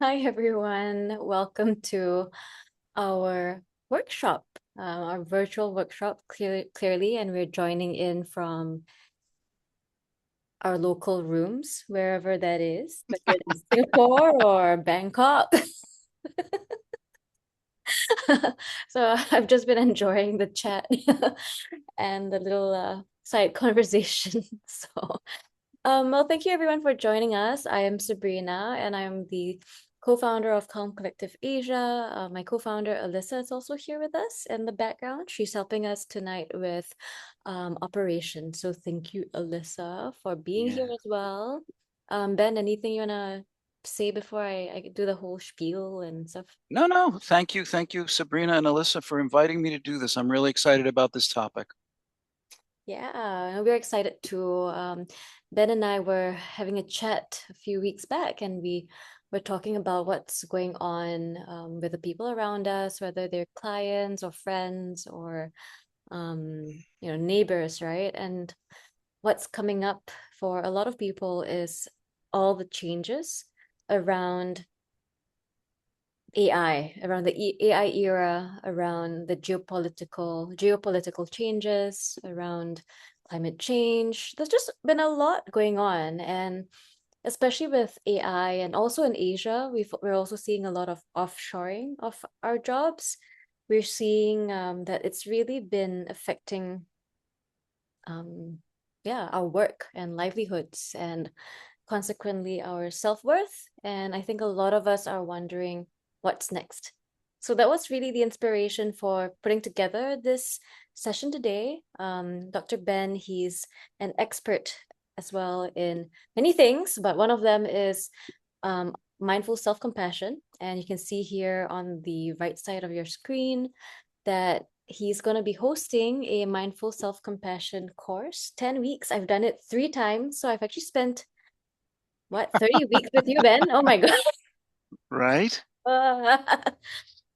Hi, everyone. Welcome to our workshop, our virtual workshop, clearly, and we're joining in from our local rooms, wherever that is, whether it's Singapore or Bangkok. So I've just been enjoying the chat and the little side conversation. Well, thank you everyone for joining us. I am Sabrina, and I'm the co-founder of Calm Collective Asia. My co-founder Alyssa is also here with us in the background. She's helping us tonight with operations. So thank you, Alyssa, for being Yeah. here as well. Ben, anything you wanna say before I do the whole spiel and stuff? No, no. Thank you. Thank you, Sabrina and Alyssa, for inviting me to do this. I'm really excited about this topic. Yeah, we're excited too. Ben and I were having a chat a few weeks back, and we were talking about what's going on with the people around us, whether they're clients or friends or neighbors, right? And what's coming up for a lot of people is all the changes around AI, around the AI era, around the geopolitical changes, around climate change. There's just been a lot going on, and especially with AI and also in Asia, we're also seeing a lot of offshoring of our jobs. We're seeing that it's really been affecting um, yeah, our work and livelihoods and consequently our self-worth. And I think a lot of us are wondering what's next. So that was really the inspiration for putting together this session today. Dr. Ben, he's an expert as well in many things, but one of them is mindful self-compassion. And you can see here on the right side of your screen that he's going to be hosting a mindful self-compassion course, 10 weeks. I've done it 3 times. So I've actually spent, what, 30 weeks with you, Ben? Oh my God. Right?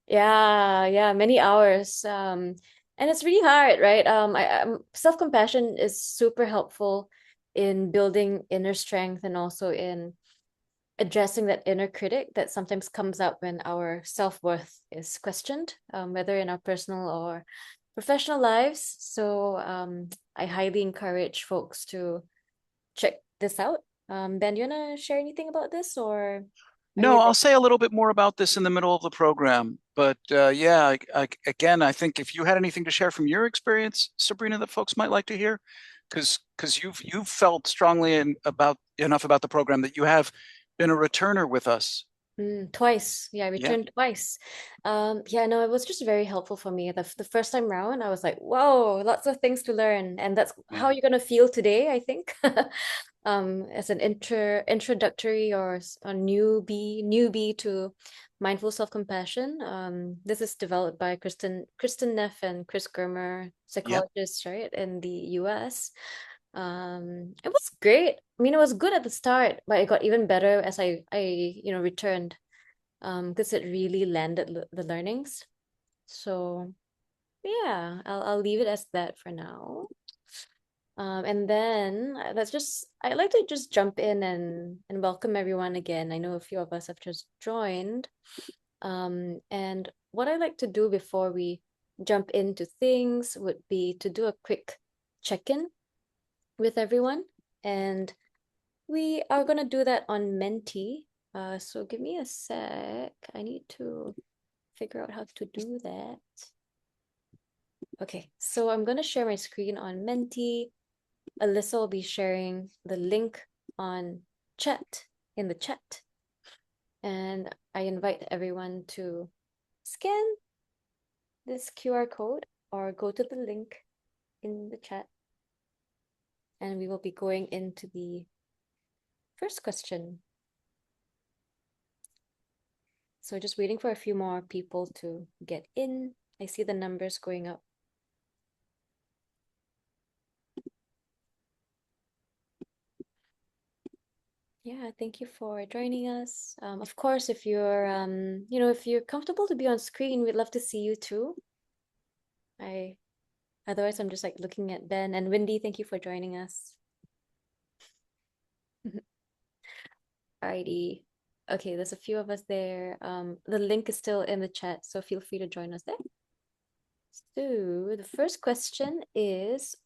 Yeah, many hours. And it's really hard, right? Self-compassion is super helpful in building inner strength and also in addressing that inner critic that sometimes comes up when our self-worth is questioned, whether in our personal or professional lives. So I highly encourage folks to check this out. Ben, do you want to share anything about this or are No, you I'll ready? say a little bit more about this in the middle of the program. But yeah, again, I think if you had anything to share from your experience, Sabrina, that folks might like to hear, because you've felt strongly about enough about the program that you have been a returner with us. Twice. Yeah, I Yeah. returned twice. Yeah, no, it was just very helpful for me. The first time round, I was like, whoa, lots of things to learn. And that's how Yeah. you're gonna feel today, I think. As an introductory or a newbie to mindful self-compassion. This is developed by Kristen Neff and Chris Germer, Yep. psychologists, right, in the US. It was great. I mean, it was good at the start, but it got even better as I returned. Because it really landed the learnings. So yeah, I'll leave it as that for now. And then I'd like to just jump in and welcome everyone again. I know a few of us have just joined. And what I like to do before we jump into things would be to do a quick check-in with everyone. And we are gonna do that on Menti. So give me a sec. I need to figure out how to do that. Okay, so I'm gonna share my screen on Menti. Alyssa will be sharing the link on chat in the chat. And I invite everyone to scan this QR code or go to the link in the chat. And we will be going into the first question. So just waiting for a few more people to get in. I see the numbers going up. Yeah, thank you for joining us. Of course, if you're comfortable to be on screen, we'd love to see you too. I Otherwise I'm just like looking at Ben and Wendy. Thank you for joining us. Alrighty. Okay, there's a few of us there. The link is still in the chat, so feel free to join us there. So the first question is,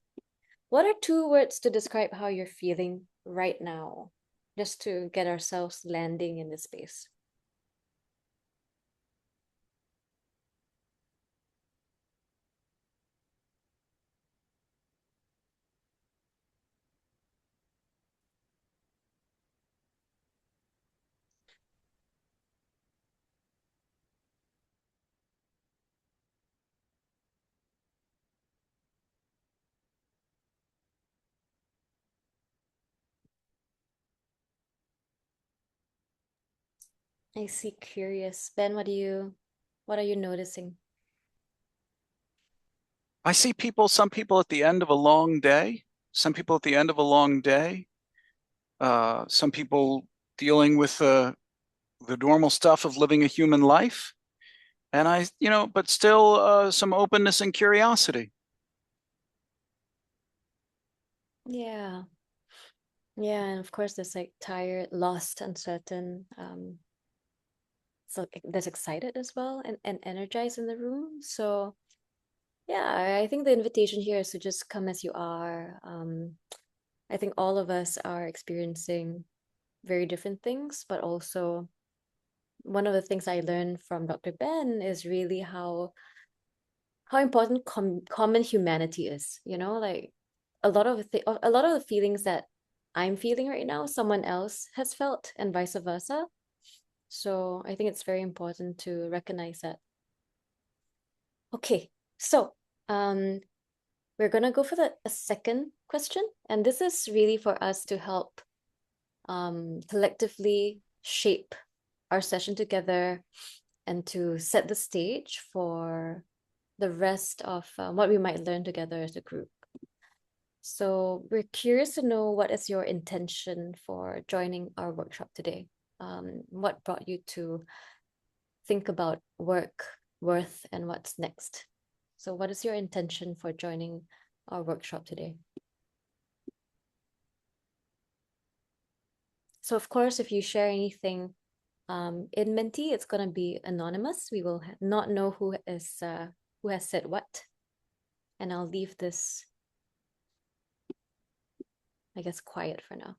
what are two words to describe how you're feeling right now? Just to get ourselves landing in this space. I see, curious. Ben, what are you noticing? I see people, some people at the end of a long day, some people at the end of a long day, some people dealing with the normal stuff of living a human life. And but still some openness and curiosity. Yeah. Yeah, and of course there's like tired, lost, uncertain. So there's excited as well and energized in the room. So yeah, I think the invitation here is to just come as you are. I think all of us are experiencing very different things, but also one of the things I learned from Dr. Ben is really how important common humanity is. Like a lot of the feelings that I'm feeling right now, someone else has felt, and vice versa. So I think it's very important to recognize that. Okay, so um, we're gonna go for a second question, and this is really for us to help collectively shape our session together and to set the stage for the rest of what we might learn together as a group. So we're curious to know, what is your intention for joining our workshop today? What brought you to think about work, worth, and what's next? So what is your intention for joining our workshop today? So of course, if you share anything in Menti, it's gonna be anonymous. We will not know who has said what, and I'll leave this, I guess, quiet for now.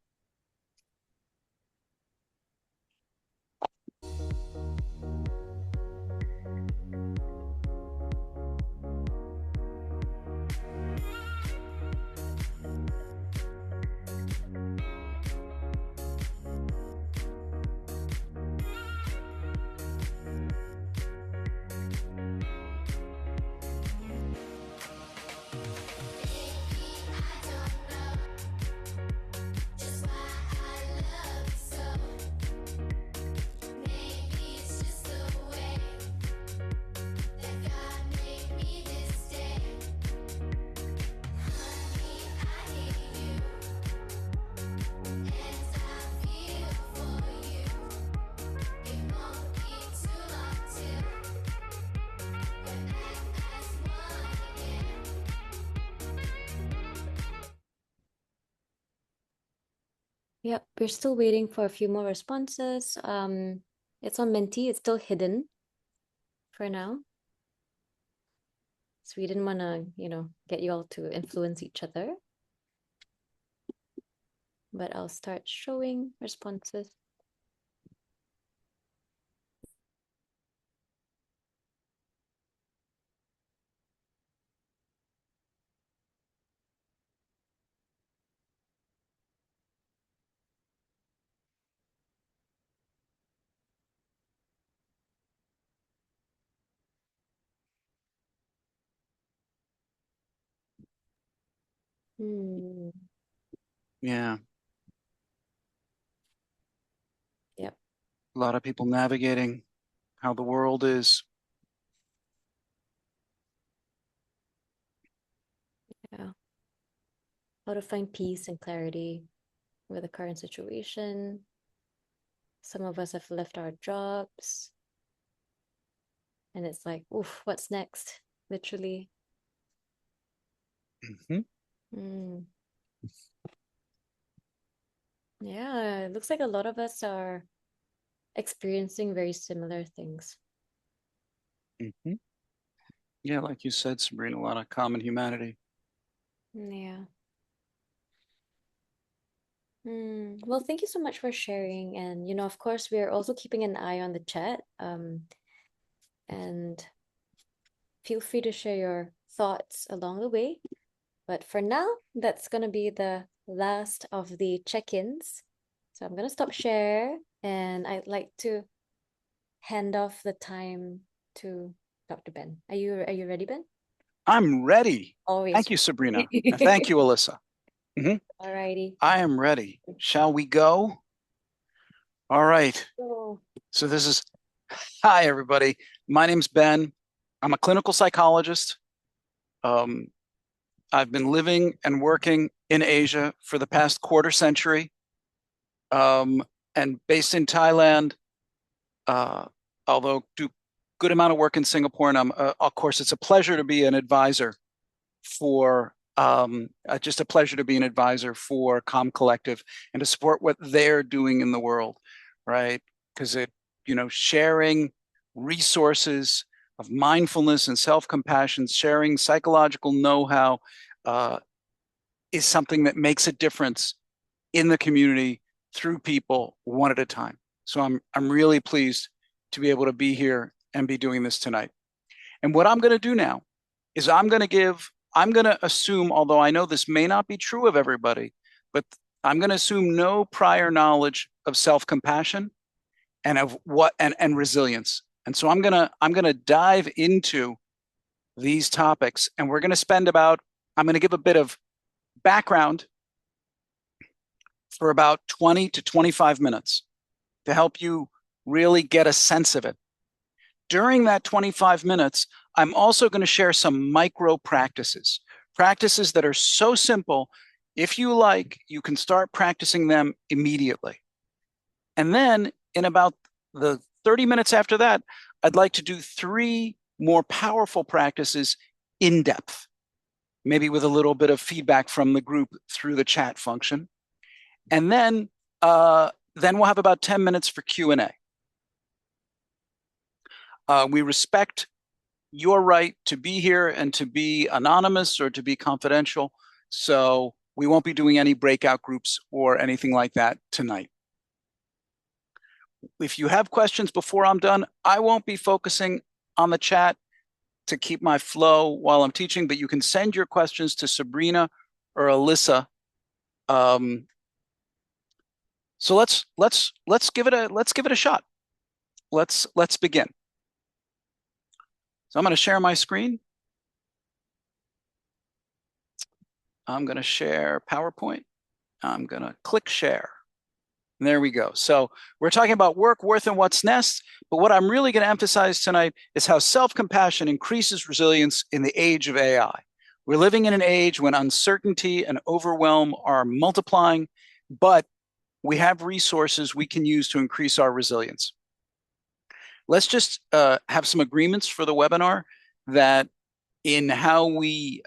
Yep, we're still waiting for a few more responses. It's on Menti. It's still hidden for now. So we didn't want to, get you all to influence each other. But I'll start showing responses. Hmm. Yeah, Yep. a lot of people navigating how the world is. Yeah. How to find peace and clarity with the current situation. Some of us have left our jobs, and it's like, oof, what's next? Literally. Mhm. Mm. Yeah, it looks like a lot of us are experiencing very similar things. Mhm. Yeah, like you said, Sabrina, a lot of common humanity. Yeah. Well, thank you so much for sharing. And, of course, we are also keeping an eye on the chat. And feel free to share your thoughts along the way. But for now, that's going to be the last of the check-ins. So I'm going to stop share, and I'd like to hand off the time to Dr. Ben. Are you ready, Ben? I'm ready. Always Thank you, Sabrina. And thank ready. you, Alyssa. Mhm. Alrighty. I am ready. Shall we go? All right. So, So hi, everybody. My name's Ben. I'm a clinical psychologist. Um, I've been living and working in Asia for the past quarter century, and based in Thailand, uh, although do good amount of work in Singapore. And of course, it's a pleasure to be an advisor for just a pleasure to be an advisor for Calm Collective and to support what they're doing in the world, right? Because sharing resources of mindfulness and self-compassion, sharing psychological know-how uh, is something that makes a difference in the community through people one at a time. So I'm really pleased to be able to be here and be doing this tonight. And what I'm going to do now is I'm going to assume, although I know this may not be true of everybody, but I'm going to assume no prior knowledge of self-compassion and of and resilience. And so I'm going to dive into these topics, and I'm going to give a bit of background for about 20 to 25 minutes to help you really get a sense of it. During that 25 minutes, I'm also going to share some micro practices that are so simple. If you like, you can start practicing them immediately. And then in about the 30 minutes after that, I'd like to do 3 more powerful practices in depth, maybe with a little bit of feedback from the group through the chat function. And then we'll have about 10 minutes for Q&A. We respect your right to be here and to be anonymous or to be confidential. So we won't be doing any breakout groups or anything like that tonight. If you have questions before I'm done, I won't be focusing on the chat to keep my flow while I'm teaching, but you can send your questions to Sabrina or Alyssa. So let's give it a shot. Let's begin. So I'm going to share my screen. I'm going to share PowerPoint. I'm going to click share. And there we go. So we're talking about work, worth, and what's next. But what I'm really going to emphasize tonight is how self-compassion increases resilience in the age of AI. We're living in an age when uncertainty and overwhelm are multiplying, but we have resources we can use to increase our resilience. Let's just have some agreements for the webinar that in how we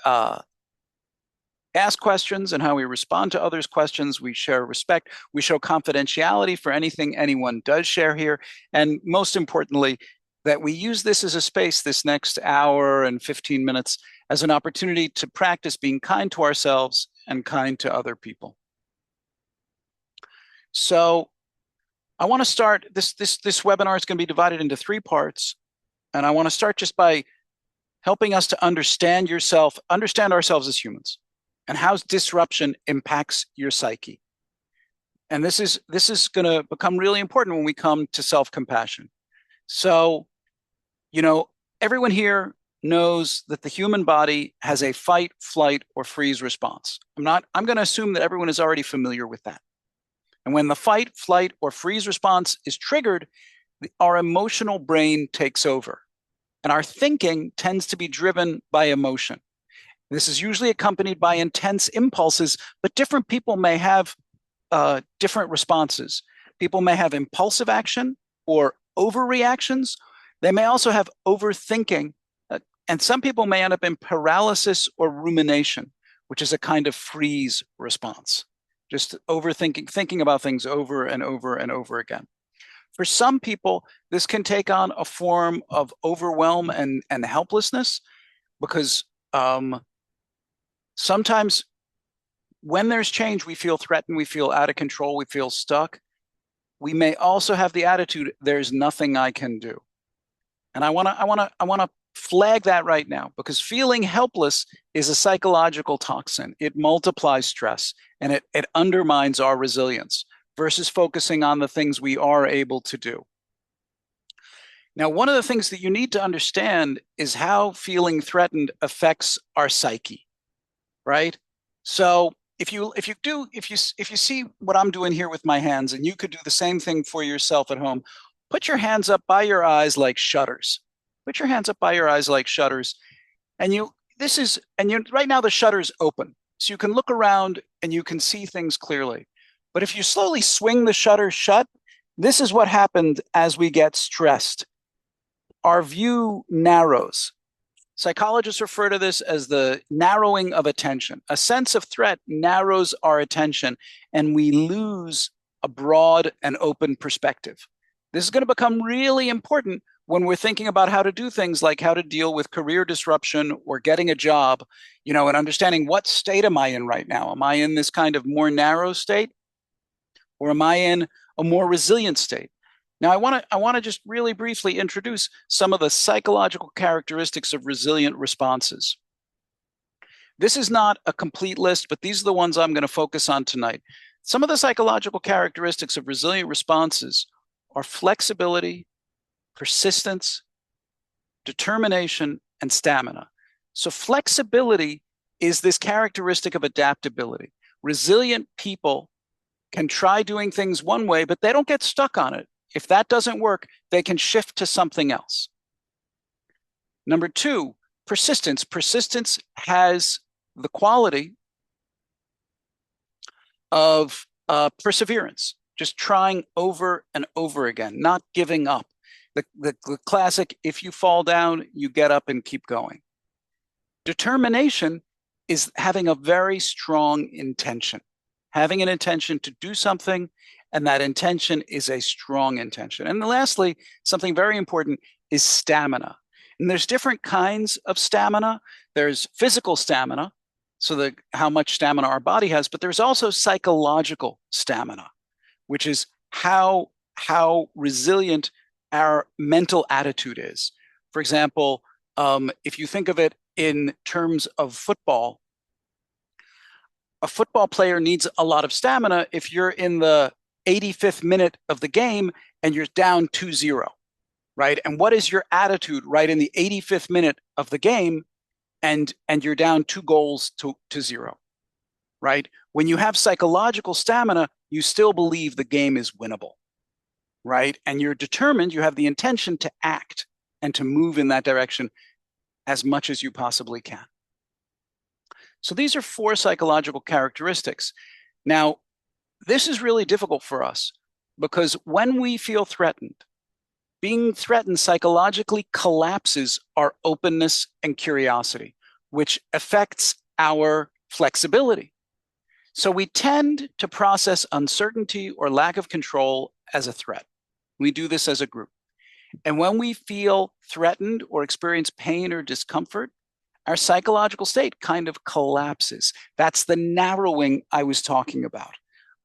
ask questions and how we respond to others' questions, we share respect, we show confidentiality for anything anyone does share here, and most importantly, that we use this as a space, this next hour and 15 minutes, as an opportunity to practice being kind to ourselves and kind to other people. So I want to start, this webinar is going to be divided into 3 parts, and I want to start just by helping us to understand ourselves as humans, and how disruption impacts your psyche. And this is going to become really important when we come to self-compassion. So, everyone here knows that the human body has a fight, flight, or freeze response. I'm going to assume that everyone is already familiar with that. And when the fight, flight, or freeze response is triggered, our emotional brain takes over. And our thinking tends to be driven by emotion. This is usually accompanied by intense impulses, but different people may have different responses. People may have impulsive action or overreactions. They may also have overthinking, and some people may end up in paralysis or rumination, which is a kind of freeze response, just overthinking, thinking about things over and over and over again. For some people, this can take on a form of overwhelm and helplessness because sometimes when there's change, we feel threatened, we feel out of control, we feel stuck. We may also have the attitude, there's nothing I can do. And I want to flag that right now, because feeling helpless is a psychological toxin. It multiplies stress and it undermines our resilience versus focusing on the things we are able to do. Now, one of the things that you need to understand is how feeling threatened affects our psyche, right? So if you see what I'm doing here with my hands, and you could do the same thing for yourself at home, put your hands up by your eyes like shutters. Put your hands up by your eyes like shutters. And right now the shutter's open. So you can look around and you can see things clearly. But if you slowly swing the shutter shut, this is what happened as we get stressed. Our view narrows. Psychologists refer to this as the narrowing of attention. A sense of threat narrows our attention, and we lose a broad and open perspective. This is going to become really important when we're thinking about how to do things like how to deal with career disruption or getting a job, and understanding what state am I in right now? Am I in this kind of more narrow state, or am I in a more resilient state? Now, I want to just really briefly introduce some of the psychological characteristics of resilient responses. This is not a complete list, but these are the ones I'm going to focus on tonight. Some of the psychological characteristics of resilient responses are flexibility, persistence, determination, and stamina. So flexibility is this characteristic of adaptability. Resilient people can try doing things one way, but they don't get stuck on it. If that doesn't work, they can shift to something else. Number two, persistence. Persistence has the quality of perseverance, just trying over and over again, not giving up. The classic, if you fall down, you get up and keep going. Determination is having a very strong intention, having an intention to do something, and that intention is a strong intention. And lastly, something very important is stamina. And there's different kinds of stamina. There's physical stamina, so how much stamina our body has, but there's also psychological stamina, which is how resilient our mental attitude is. For example, if you think of it in terms of football, a football player needs a lot of stamina if you're in the 85th minute of the game and you're down 2-0, right? And what is your attitude right in the 85th minute of the game and you're down 2 goals to 0, right? When you have psychological stamina, you still believe the game is winnable, right? And you're determined, you have the intention to act and to move in that direction as much as you possibly can. So these are 4 psychological characteristics. Now, this is really difficult for us because when we feel threatened, being threatened psychologically collapses our openness and curiosity, which affects our flexibility. So we tend to process uncertainty or lack of control as a threat. We do this as a group. And when we feel threatened or experience pain or discomfort, our psychological state kind of collapses. That's the narrowing I was talking about.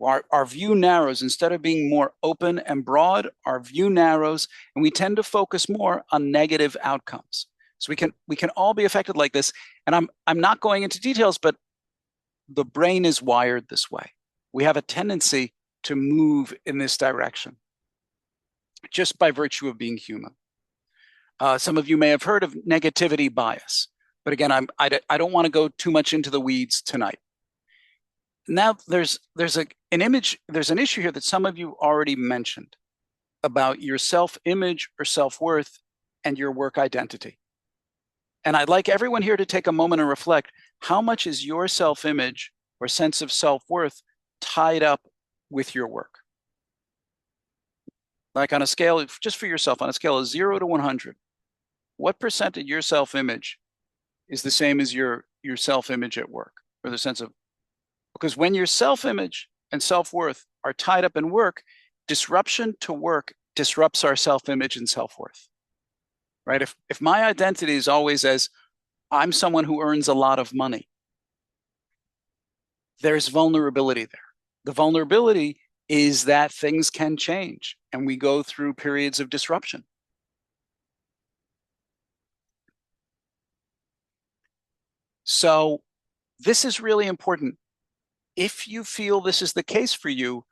Our view narrows. Instead of being more open and broad, our view narrows, and we tend to focus more on negative outcomes. So we can all be affected like this. And I'm not going into details, but the brain is wired this way. We have a tendency to move in this direction just by virtue of being human. Some of you may have heard of negativity bias, but again, I don't want to go too much into the weeds tonight. Now there's an issue here that some of you already mentioned about your self-image or self-worth and your work identity. And I'd like everyone here to take a moment and reflect, how much is your self-image or sense of self-worth tied up with your work? Like on a scale, just for yourself, on a scale of 0 to 100, what percent of your self-image is the same as your self-image at work, or the sense of, because when your self-image and self-worth are tied up in work, disruption to work disrupts our self-image and self-worth, right? If my identity is always as I'm someone who earns a lot of money, there's vulnerability there. The vulnerability is that things can change and we go through periods of disruption. So this is really important. If you feel this is the case for you,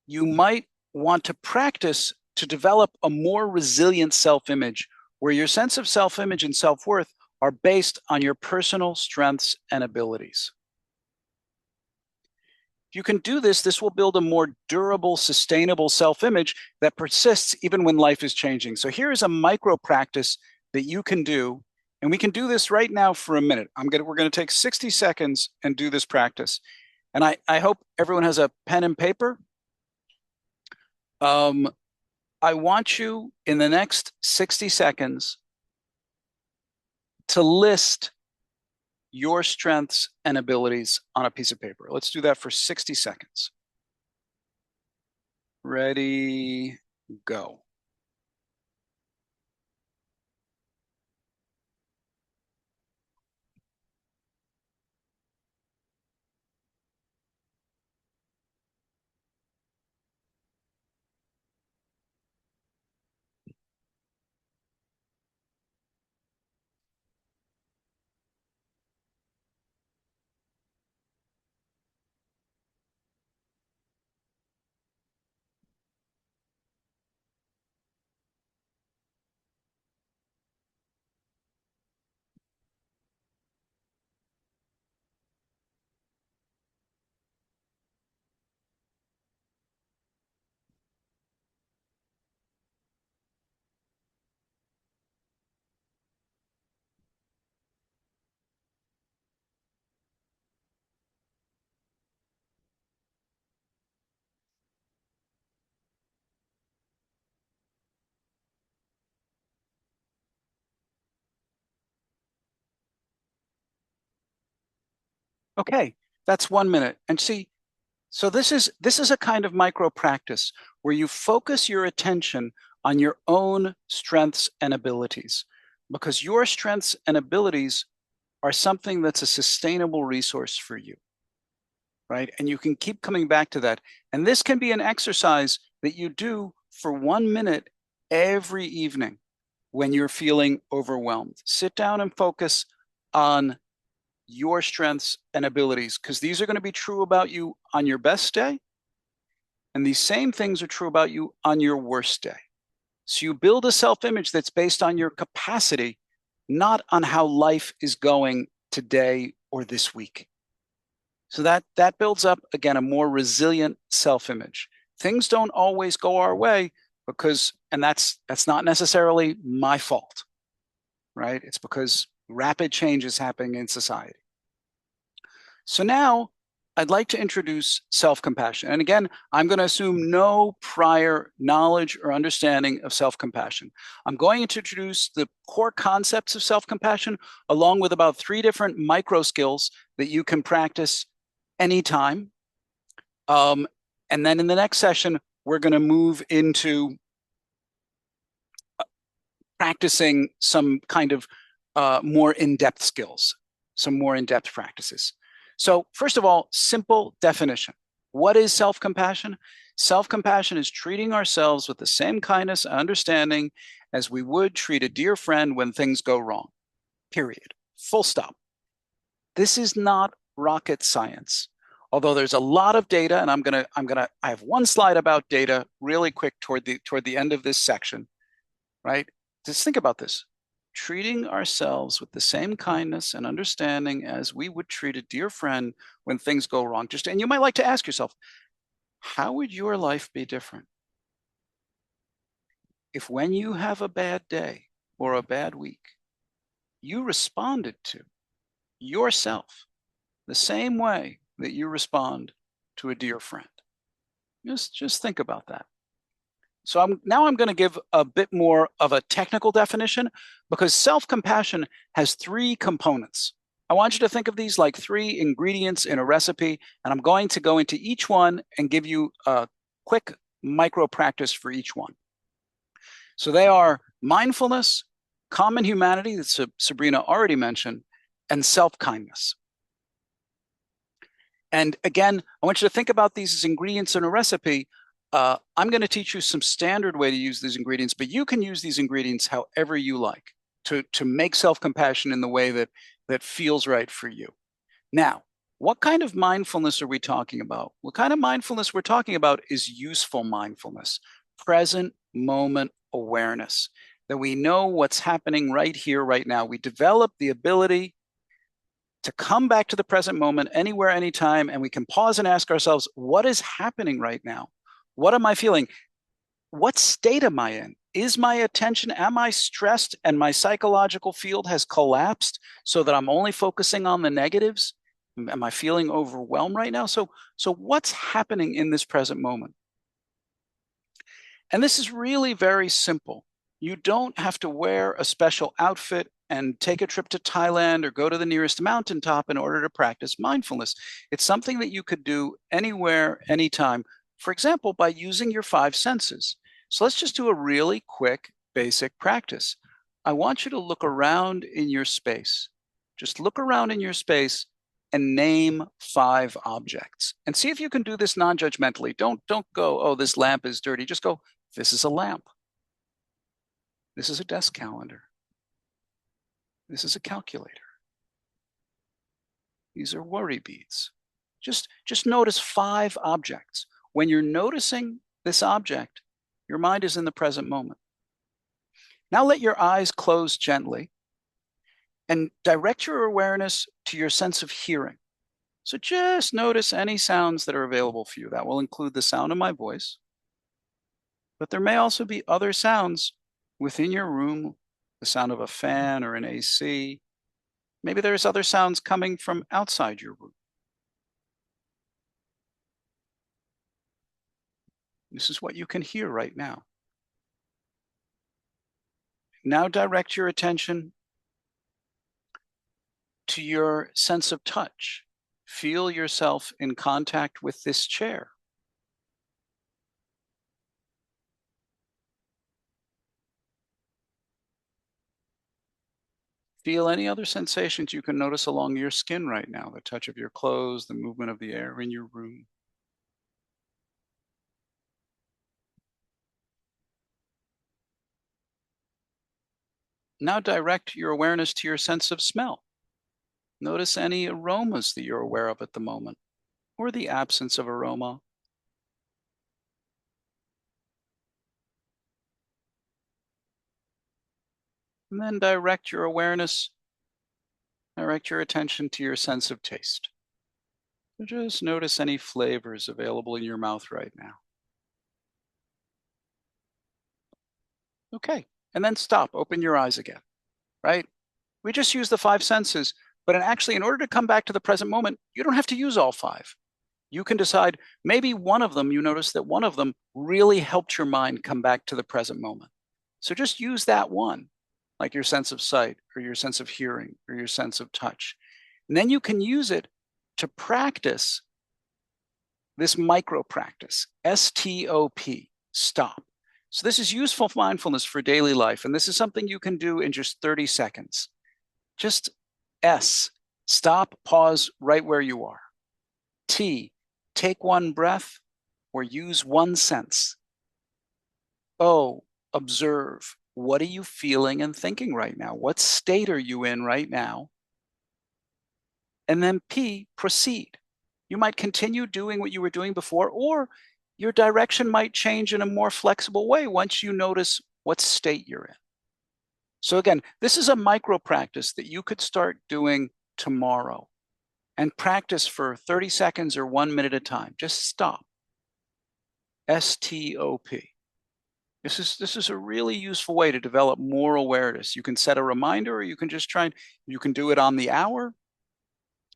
you might want to practice to develop a more resilient self-image where your sense of self-image and self-worth are based on your personal strengths and abilities. If you can do this, this will build a more durable, sustainable self-image that persists even when life is changing. So here is a micro practice that you can do, and we can do this right now for a minute. We're gonna take 60 seconds and do this practice. And I hope everyone has a pen and paper. I want you in the next 60 seconds to list your strengths and abilities on a piece of paper. Let's do that for 60 seconds. Ready, go. Okay, that's 1 minute. And see, so this is a kind of micro practice where you focus your attention on your own strengths and abilities, because your strengths and abilities are something that's a sustainable resource for you, right? And you can keep coming back to that. And this can be an exercise that you do for 1 minute every evening when you're feeling overwhelmed. Sit down and focus on your strengths and abilities, because these are going to be true about you on your best day. And these same things are true about you on your worst day. So you build a self-image that's based on your capacity, not on how life is going today or this week. So that builds up, again, a more resilient self-image. Things don't always go our way because, and that's not necessarily my fault, right? It's because rapid change is happening in society. So now I'd like to introduce self-compassion. And again, I'm going to assume no prior knowledge or understanding of self-compassion. I'm going to introduce the core concepts of self-compassion along with about 3 different micro skills that you can practice anytime. And then in the next session, we're going to move into practicing some kind of more in-depth skills, some more in-depth practices. So first of all, simple definition. What is self-compassion? Self-compassion is treating ourselves with the same kindness and understanding as we would treat a dear friend when things go wrong, period, full stop. This is not rocket science, although there's a lot of data, and I have 1 slide about data really quick toward the end of this section, right? Just think about this. Treating ourselves with the same kindness and understanding as we would treat a dear friend when things go wrong. And you might like to ask yourself, how would your life be different if when you have a bad day or a bad week, you responded to yourself the same way that you respond to a dear friend? Just think about that. So now I'm going to give a bit more of a technical definition, because self-compassion has 3 components. I want you to think of these like 3 ingredients in a recipe, and I'm going to go into each one and give you a quick micro practice for each one. So they are mindfulness, common humanity that Sabrina already mentioned, and self-kindness. And again, I want you to think about these as ingredients in a recipe. I'm going to teach you some standard way to use these ingredients, but you can use these ingredients however you like to make self-compassion in the way that feels right for you. Now, what kind of mindfulness are we talking about? What kind of mindfulness we're talking about is useful mindfulness, present moment awareness, that we know what's happening right here, right now. We develop the ability to come back to the present moment anywhere, anytime, and we can pause and ask ourselves, what is happening right now? What am I feeling? What state am I in? Is my attention, am I stressed and my psychological field has collapsed so that I'm only focusing on the negatives? Am I feeling overwhelmed right now? So what's happening in this present moment? And this is really very simple. You don't have to wear a special outfit and take a trip to Thailand or go to the nearest mountaintop in order to practice mindfulness. It's something that you could do anywhere, anytime, for example, by using your five senses. So let's just do a really quick, basic practice. I want you to look around in your space. Just look around in your space and name five objects. And see if you can do this non-judgmentally. Don't go, oh, this lamp is dirty. Just go, this is a lamp. This is a desk calendar. This is a calculator. These are worry beads. Just notice five objects. When you're noticing this object, your mind is in the present moment. Now let your eyes close gently and direct your awareness to your sense of hearing. So just notice any sounds that are available for you. That will include the sound of my voice, but there may also be other sounds within your room, the sound of a fan or an AC. Maybe there's other sounds coming from outside your room. This is what you can hear right now. Now direct your attention to your sense of touch. Feel yourself in contact with this chair. Feel any other sensations you can notice along your skin right now, the touch of your clothes, the movement of the air in your room. Now direct your awareness to your sense of smell. Notice any aromas that you're aware of at the moment, or the absence of aroma. And then direct your attention to your sense of taste. So just notice any flavors available in your mouth right now. Okay, and then stop, open your eyes again, right? We just use the five senses, but actually, in order to come back to the present moment, you don't have to use all five. You can decide maybe one of them, you notice that one of them really helped your mind come back to the present moment. So just use that one, like your sense of sight or your sense of hearing or your sense of touch. And then you can use it to practice this micro practice, STOP, stop. So this is useful mindfulness for daily life. And this is something you can do in just 30 seconds. Just S, stop, pause right where you are. T, take one breath or use one sense. O, observe. What are you feeling and thinking right now? What state are you in right now? And then P, proceed. You might continue doing what you were doing before, or your direction might change in a more flexible way once you notice what state you're in. So again, this is a micro practice that you could start doing tomorrow and practice for 30 seconds or 1 minute at a time. Just stop. STOP. This is a really useful way to develop more awareness. You can set a reminder, or you can just you can do it on the hour.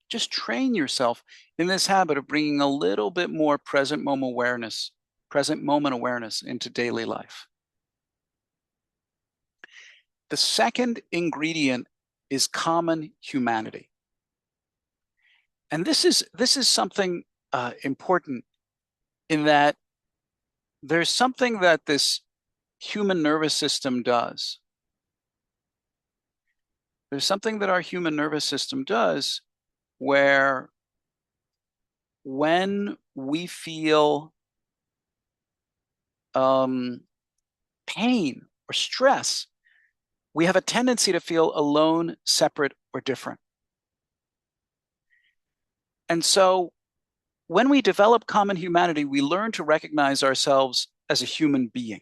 Just train yourself in this habit of bringing a little bit more present moment awareness into daily life. The second ingredient is common humanity. And this is something important in that there's something that this human nervous system does. There's something that our human nervous system does where when we feel pain or stress, we have a tendency to feel alone, separate, or different. And so when we develop common humanity, we learn to recognize ourselves as a human being.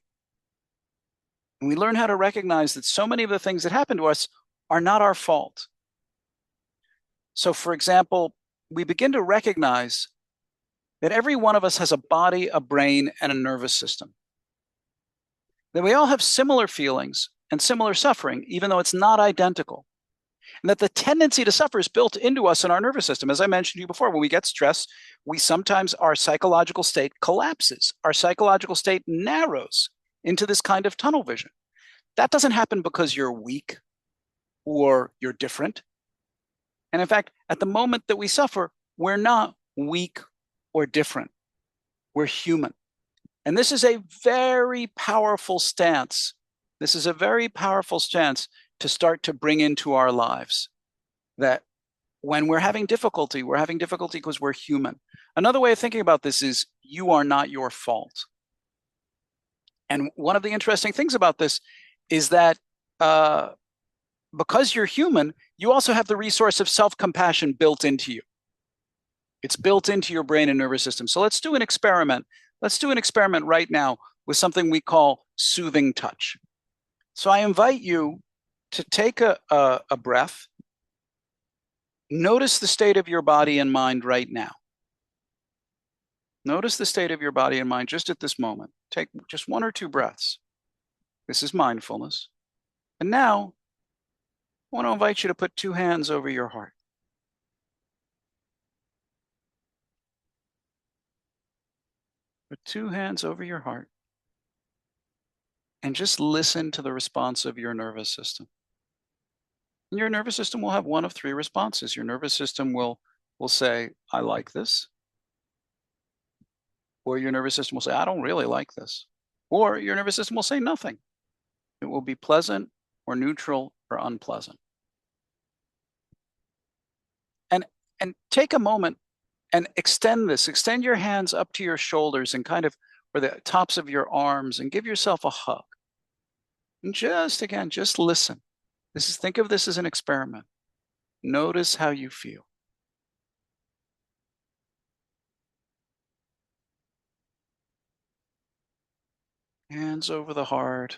And we learn how to recognize that so many of the things that happen to us are not our fault. So, for example, we begin to recognize that every one of us has a body, a brain, and a nervous system. That we all have similar feelings and similar suffering, even though it's not identical. And that the tendency to suffer is built into us in our nervous system. As I mentioned to you before, when we get stressed, our psychological state collapses. Our psychological state narrows into this kind of tunnel vision. That doesn't happen because you're weak or you're different. And in fact, at the moment that we suffer, we're not weak or different. We're human. And this is a very powerful stance. This is a very powerful stance to start to bring into our lives. That when we're having difficulty because we're human. Another way of thinking about this is you are not your fault. And one of the interesting things about this is that because you're human, you also have the resource of self-compassion built into you. It's built into your brain and nervous system. So let's do an experiment. Let's do an experiment right now with something we call soothing touch. So I invite you to take a breath. Notice the state of your body and mind right now. Notice the state of your body and mind just at this moment. Take just 1 or 2 breaths. This is mindfulness. And now, I want to invite you to put 2 hands over your heart. Put 2 hands over your heart. And just listen to the response of your nervous system. And your nervous system will have one of 3 responses. Your nervous system will say, I like this. Or your nervous system will say, I don't really like this. Or your nervous system will say nothing. It will be pleasant or neutral or unpleasant. And take a moment and extend this. Extend your hands up to your shoulders and kind of, or the tops of your arms, and give yourself a hug. And just listen. Think of this as an experiment. Notice how you feel. Hands over the heart.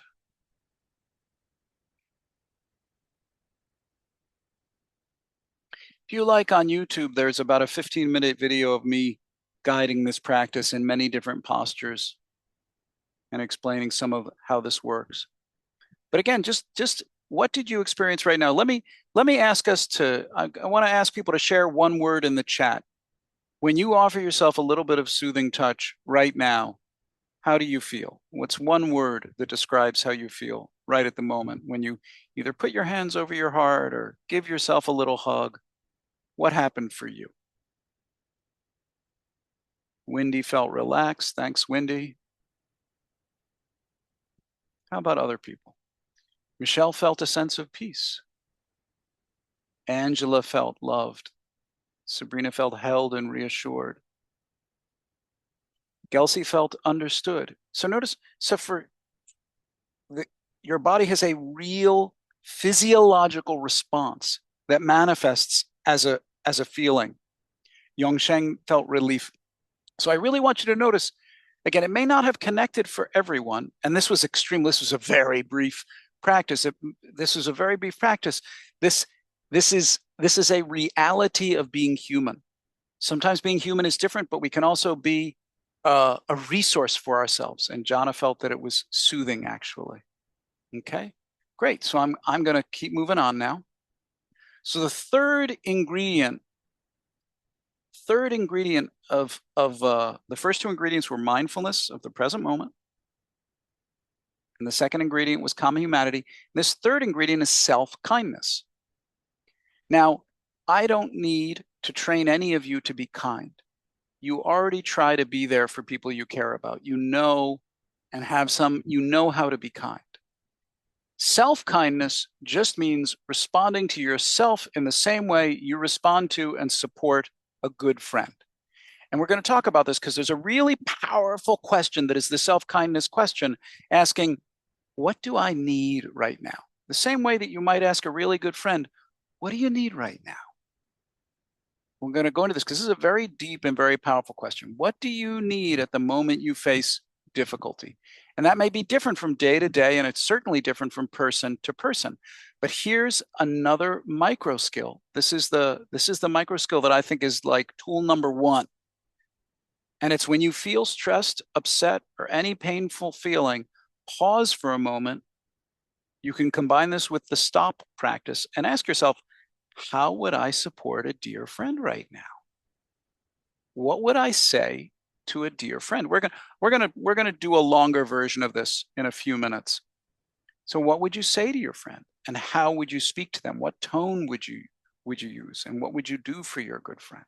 If you like, on YouTube, there's about a 15-minute video of me guiding this practice in many different postures and explaining some of how this works. But again, just what did you experience right now? Let me ask us to, I want to ask people to share one word in the chat. When you offer yourself a little bit of soothing touch right now, how do you feel? What's one word that describes how you feel right at the moment when you either put your hands over your heart or give yourself a little hug? What happened for you? Wendy felt relaxed. Thanks, Wendy. How about other people? Michelle felt a sense of peace. Angela felt loved. Sabrina felt held and reassured. Gelsey felt understood. So notice, your body has a real physiological response that manifests as a feeling. Yongsheng felt relief. So I really want you to notice, again, it may not have connected for everyone, and this was extreme. This was a very brief practice. This was a very brief practice. This is a reality of being human. Sometimes being human is different, but we can also be a resource for ourselves. And Jana felt that it was soothing, actually. Okay, great. So I'm going to keep moving on now. So the third ingredient of the first 2 ingredients were mindfulness of the present moment. And the second ingredient was common humanity. This third ingredient is self-kindness. Now, I don't need to train any of you to be kind. You already try to be there for people you care about. You know and have some, you know how to be kind. Self-kindness just means responding to yourself in the same way you respond to and support a good friend. And we're going to talk about this because there's a really powerful question that is the self-kindness question, asking, what do I need right now? The same way that you might ask a really good friend, what do you need right now? We're going to go into this because this is a very deep and very powerful question. What do you need at the moment you face difficulty? And that may be different from day to day, and it's certainly different from person to person. But here's another micro skill. This is the micro skill that I think is like tool number one. And it's when you feel stressed, upset, or any painful feeling, pause for a moment. You can combine this with the stop practice and ask yourself, how would I support a dear friend right now? What would I say to a dear friend? We're gonna do a longer version of this in a few minutes. So what would you say to your friend, and how would you speak to them? What tone would you use, and what would you do for your good friend?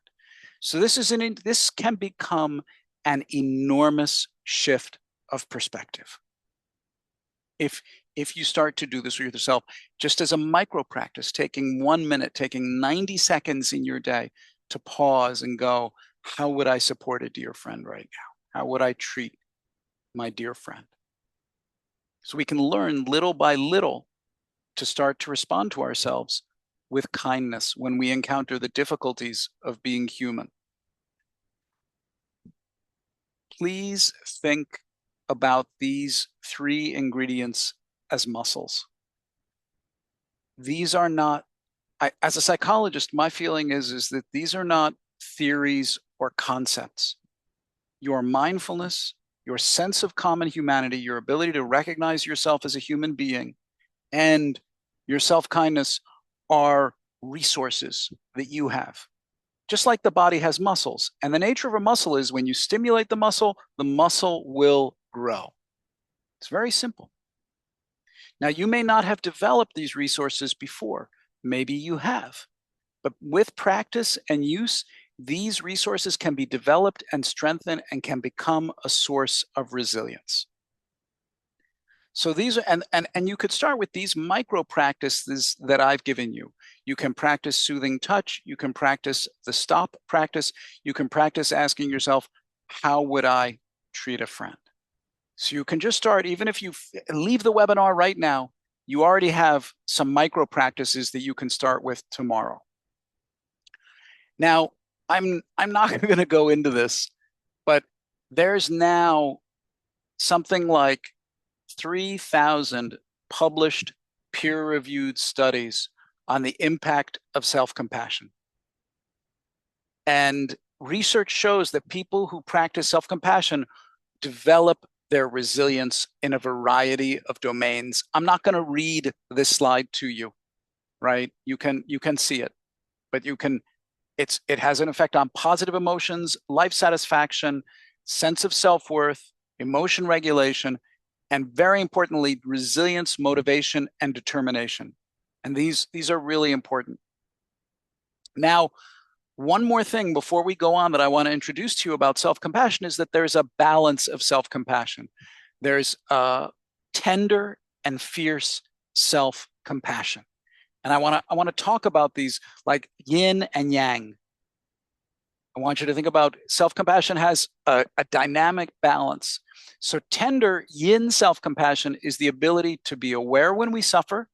So this can become an enormous shift of perspective. If you start to do this with yourself, just as a micro practice, taking 1 minute, taking 90 seconds in your day to pause and go, how would I support a dear friend right now? How would I treat my dear friend? So we can learn little by little to start to respond to ourselves with kindness when we encounter the difficulties of being human. Please think about these 3 ingredients as muscles. These are not, as a psychologist, my feeling is that these are not theories or concepts. Your mindfulness, your sense of common humanity, your ability to recognize yourself as a human being, and your self-kindness are resources that you have. Just like the body has muscles. And the nature of a muscle is when you stimulate the muscle will grow. It's very simple. Now, you may not have developed these resources before. Maybe you have. But with practice and use, these resources can be developed and strengthened and can become a source of resilience. So these are, and you could start with these micro practices that I've given you. You can practice soothing touch. You can practice the stop practice. You can practice asking yourself, how would I treat a friend? So you can just start, even if you leave the webinar right now, you already have some micro practices that you can start with tomorrow. Now, I'm not going to go into this, but there's now something like 3,000 published peer-reviewed studies on the impact of self-compassion. And research shows that people who practice self-compassion develop their resilience in a variety of domains. I'm not going to read this slide to you, right? You can see it, but it has an effect on positive emotions, life satisfaction, sense of self-worth, emotion regulation, and very importantly, resilience, motivation, and determination. And these are really important. Now, one more thing before we go on that I want to introduce to you about self-compassion is that there's a balance of self-compassion. There's tender and fierce self-compassion. And I want to talk about these like yin and yang. I want you to think about self-compassion has a dynamic balance. So tender yin self-compassion is the ability to be aware when we suffer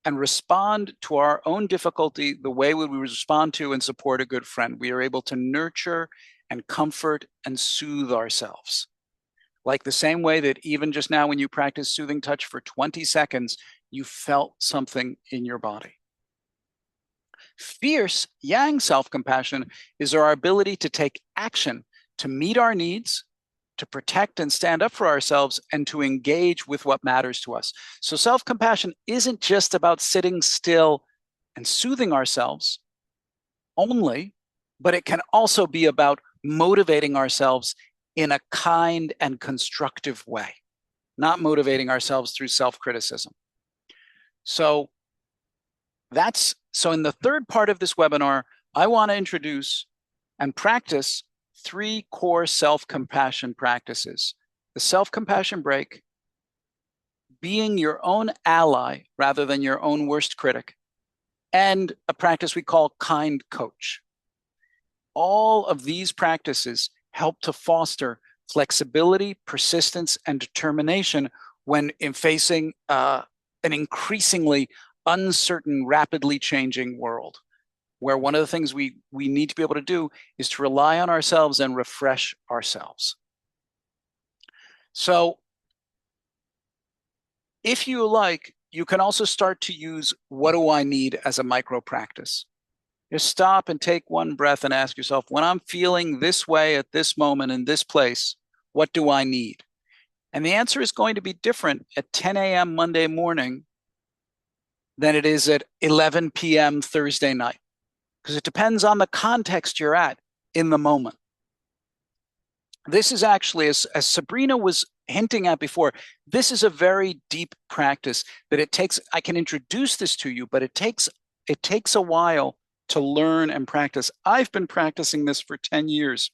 and respond to our own difficulty the way we would respond to and support a good friend. We are able to nurture and comfort and soothe ourselves. Like the same way that even just now when you practice soothing touch for 20 seconds, you felt something in your body. Fierce yang self-compassion is our ability to take action to meet our needs, to protect and stand up for ourselves, and to engage with what matters to us. So self-compassion isn't just about sitting still and soothing ourselves only, but it can also be about motivating ourselves in a kind and constructive way, not motivating ourselves through self-criticism. So in the third part of this webinar, I want to introduce and practice 3 core self-compassion practices the self-compassion break, being your own ally rather than your own worst critic, and a practice we call kind coach. All of these practices help to foster flexibility, persistence, and determination when in facing an increasingly uncertain, rapidly changing world, where one of the things we need to be able to do is to rely on ourselves and refresh ourselves. So if you like, you can also start to use what do I need as a micro practice. Just stop and take one breath and ask yourself, when I'm feeling this way at this moment in this place, what do I need? And the answer is going to be different at 10 a.m. Monday morning than it is at 11 p.m. Thursday night, because it depends on the context you're at in the moment. This is actually, as Sabrina was hinting at before, this is a very deep practice that it takes. I can introduce this to you, but it takes a while to learn and practice. I've been practicing this for 10 years.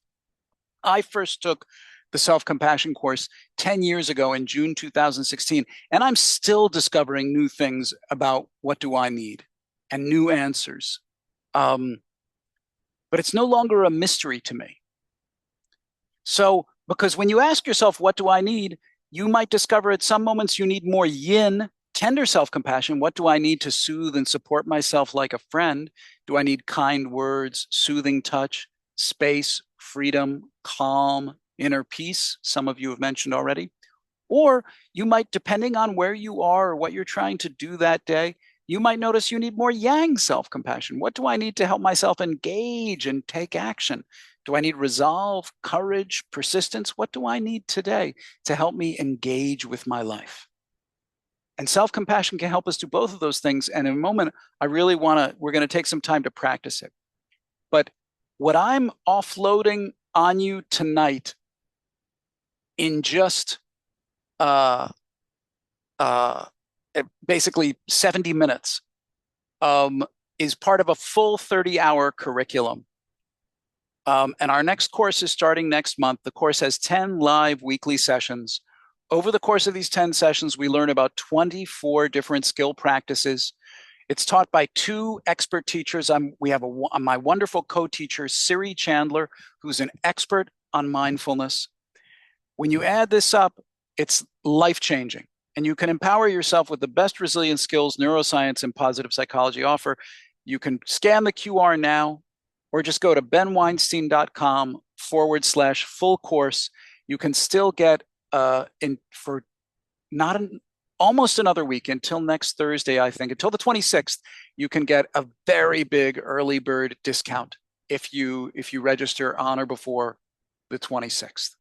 I first took the self-compassion course 10 years ago in June 2016, and I'm still discovering new things about what do I need and new answers. But it's no longer a mystery to me. So, because when you ask yourself, what do I need? You might discover at some moments you need more yin, tender self-compassion. What do I need to soothe and support myself like a friend? Do I need kind words, soothing touch, space, freedom, calm, inner peace? Some of you have mentioned already. Or you might, depending on where you are or what you're trying to do that day, you might notice you need more yang self-compassion. What do I need to help myself engage and take action? Do I need resolve, courage, persistence? What do I need today to help me engage with my life? And self-compassion can help us do both of those things. And in a moment, we're going to take some time to practice it. But what I'm offloading on you tonight in just basically 70 minutes is part of a full 30-hour curriculum. And our next course is starting next month. The course has 10 live weekly sessions. Over the course of these 10 sessions, we learn about 24 different skill practices. It's taught by 2 expert teachers. We have my wonderful co-teacher, Siri Chandler, who's an expert on mindfulness. When you add this up, it's life-changing. And you can empower yourself with the best resilience skills neuroscience and positive psychology offer. You can scan the QR now, or just go to benweinstein.com/full course. You can still get for not almost another week until next Thursday, I think, until the 26th, you can get a very big early bird discount if you register on or before the 26th.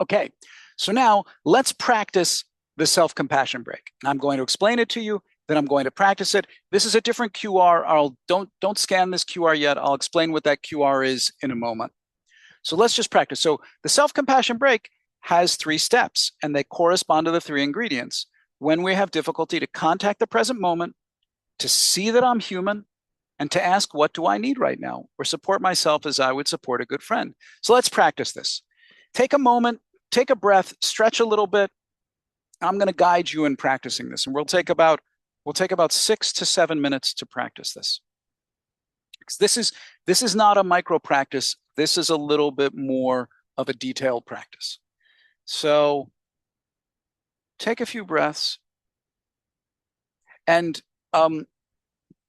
Okay, so now let's practice the self-compassion break. And I'm going to explain it to you, then I'm going to practice it. This is a different QR. Don't scan this QR yet. I'll explain what that QR is in a moment. So let's just practice. So the self-compassion break has 3 steps, and they correspond to the 3 ingredients. When we have difficulty, to contact the present moment, to see that I'm human, and to ask, what do I need right now? Or support myself as I would support a good friend. So let's practice this. Take a moment, take a breath, stretch a little bit. I'm going to guide you in practicing this, and we'll take about 6 to 7 minutes to practice this. This is not a micro practice. This is a little bit more of a detailed practice. So take a few breaths, and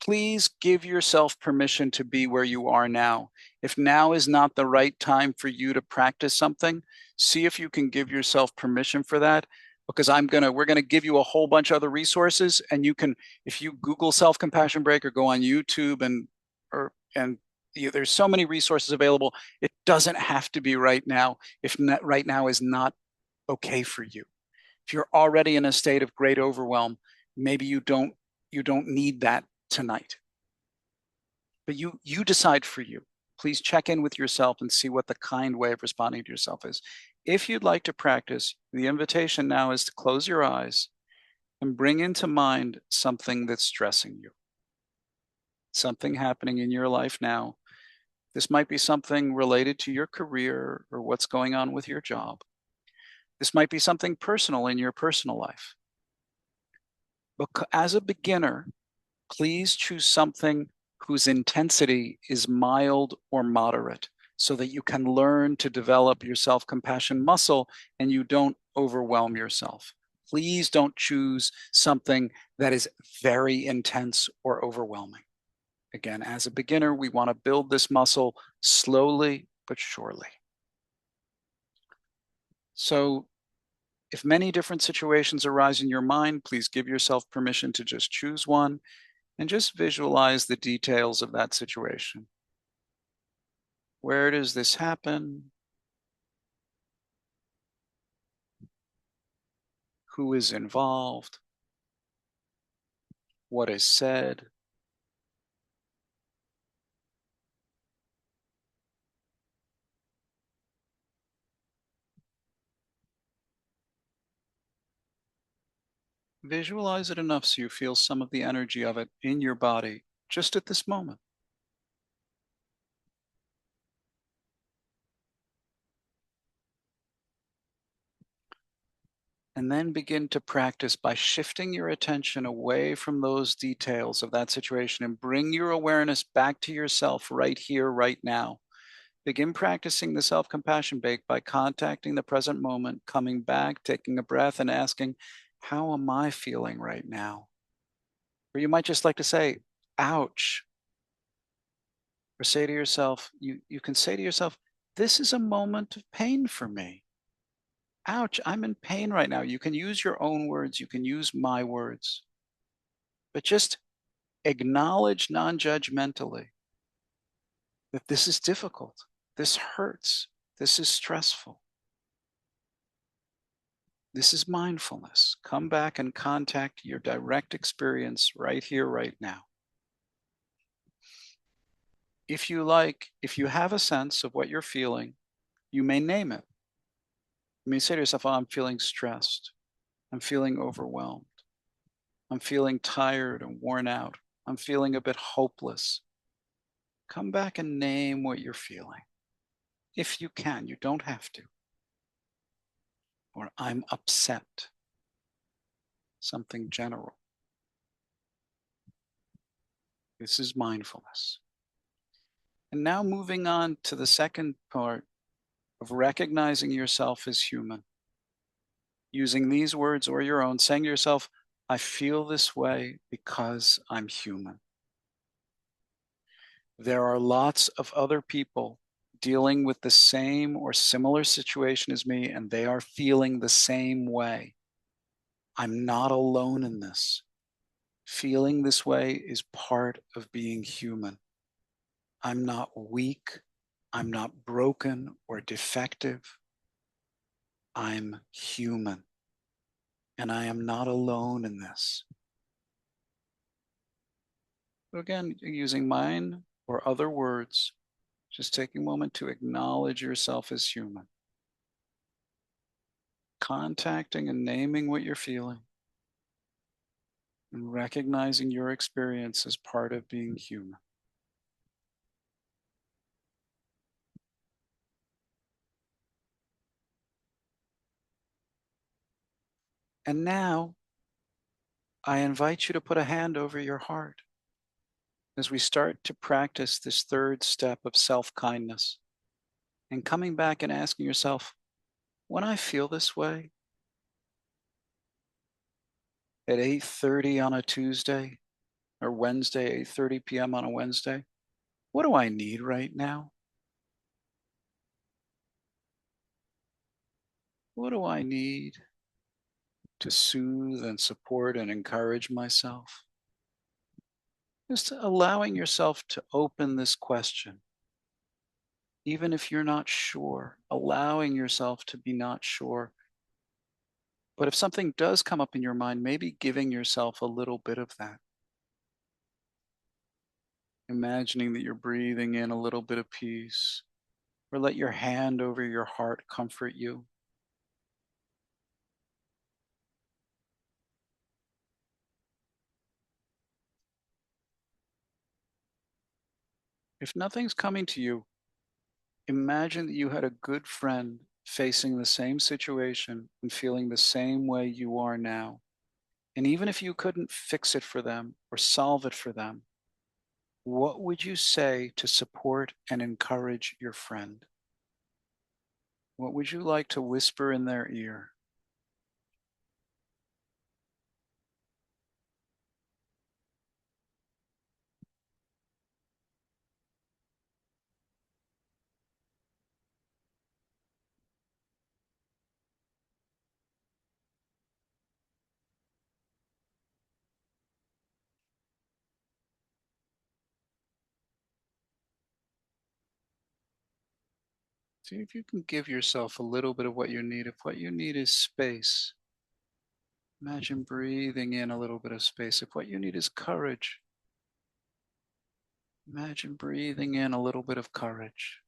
please give yourself permission to be where you are now. If now is not the right time for you to practice something, see if you can give yourself permission for that, because we're gonna give you a whole bunch of other resources, and you can, if you Google self-compassion break or go on YouTube there's so many resources available. It doesn't have to be right now if right now is not okay for you. If you're already in a state of great overwhelm, maybe you don't need that tonight. But you decide for you. Please check in with yourself and see what the kind way of responding to yourself is. If you'd like to practice, the invitation now is to close your eyes and bring into mind something that's stressing you. Something happening in your life now. This might be something related to your career or what's going on with your job. This might be something personal in your personal life. But as a beginner, please choose something whose intensity is mild or moderate so that you can learn to develop your self-compassion muscle and you don't overwhelm yourself. Please don't choose something that is very intense or overwhelming. Again, as a beginner, we want to build this muscle slowly but surely. So if many different situations arise in your mind, please give yourself permission to just choose one and just visualize the details of that situation. Where does this happen? Who is involved? What is said? Visualize it enough so you feel some of the energy of it in your body just at this moment. And then begin to practice by shifting your attention away from those details of that situation and bring your awareness back to yourself right here, right now. Begin practicing the self-compassion bake by contacting the present moment, coming back, taking a breath, and asking, how am I feeling right now? Or you might just like to say, ouch. Or say to yourself, you can say to yourself, this is a moment of pain for me. Ouch, I'm in pain right now. You can use your own words, you can use my words, but just acknowledge non-judgmentally that this is difficult, this hurts, this is stressful. This is mindfulness. Come back and contact your direct experience right here, right now. If you like, if you have a sense of what you're feeling, you may name it. You may say to yourself, oh, I'm feeling stressed. I'm feeling overwhelmed. I'm feeling tired and worn out. I'm feeling a bit hopeless. Come back and name what you're feeling. If you can, you don't have to. Or I'm upset. Something general. This is mindfulness. And now moving on to the second part of recognizing yourself as human. Using these words or your own, saying to yourself, I feel this way because I'm human. There are lots of other people dealing with the same or similar situation as me, and they are feeling the same way. I'm not alone in this. Feeling this way is part of being human. I'm not weak. I'm not broken or defective. I'm human. And I am not alone in this. So again, using mine or other words, just taking a moment to acknowledge yourself as human. Contacting and naming what you're feeling. And recognizing your experience as part of being human. And now, I invite you to put a hand over your heart as we start to practice this third step of self-kindness and coming back and asking yourself, when I feel this way at 8:30 on a Tuesday or Wednesday, 8:30 p.m. on a Wednesday, what do I need right now? What do I need to soothe and support and encourage myself? Just allowing yourself to open this question. Even if you're not sure, allowing yourself to be not sure. But if something does come up in your mind, maybe giving yourself a little bit of that. Imagining that you're breathing in a little bit of peace, or let your hand over your heart comfort you. If nothing's coming to you, imagine that you had a good friend facing the same situation and feeling the same way you are now. And even if you couldn't fix it for them or solve it for them, what would you say to support and encourage your friend? What would you like to whisper in their ear? See if you can give yourself a little bit of what you need. If what you need is space, imagine breathing in a little bit of space. If what you need is courage, imagine breathing in a little bit of courage.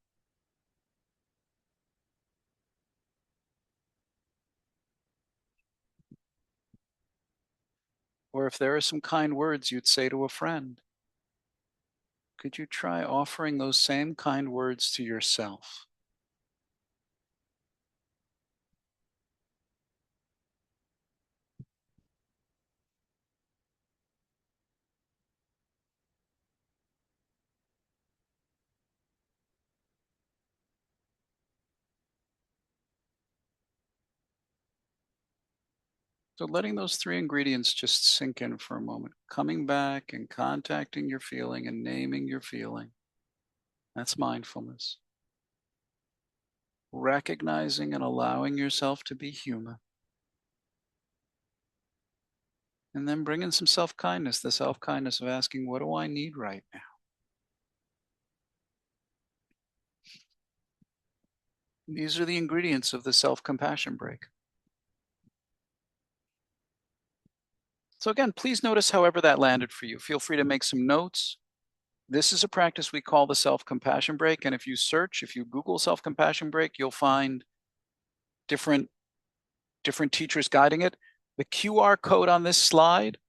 Or if there are some kind words you'd say to a friend, could you try offering those same kind words to yourself? So letting those three ingredients just sink in for a moment, coming back and contacting your feeling and naming your feeling. That's mindfulness. Recognizing and allowing yourself to be human. And then bringing some self-kindness, the self-kindness of asking, what do I need right now? These are the ingredients of the self-compassion break. So again, please notice however that landed for you. Feel free to make some notes. This is a practice we call the self-compassion break. And if you Google self-compassion break, you'll find different teachers guiding it. The QR code on this slide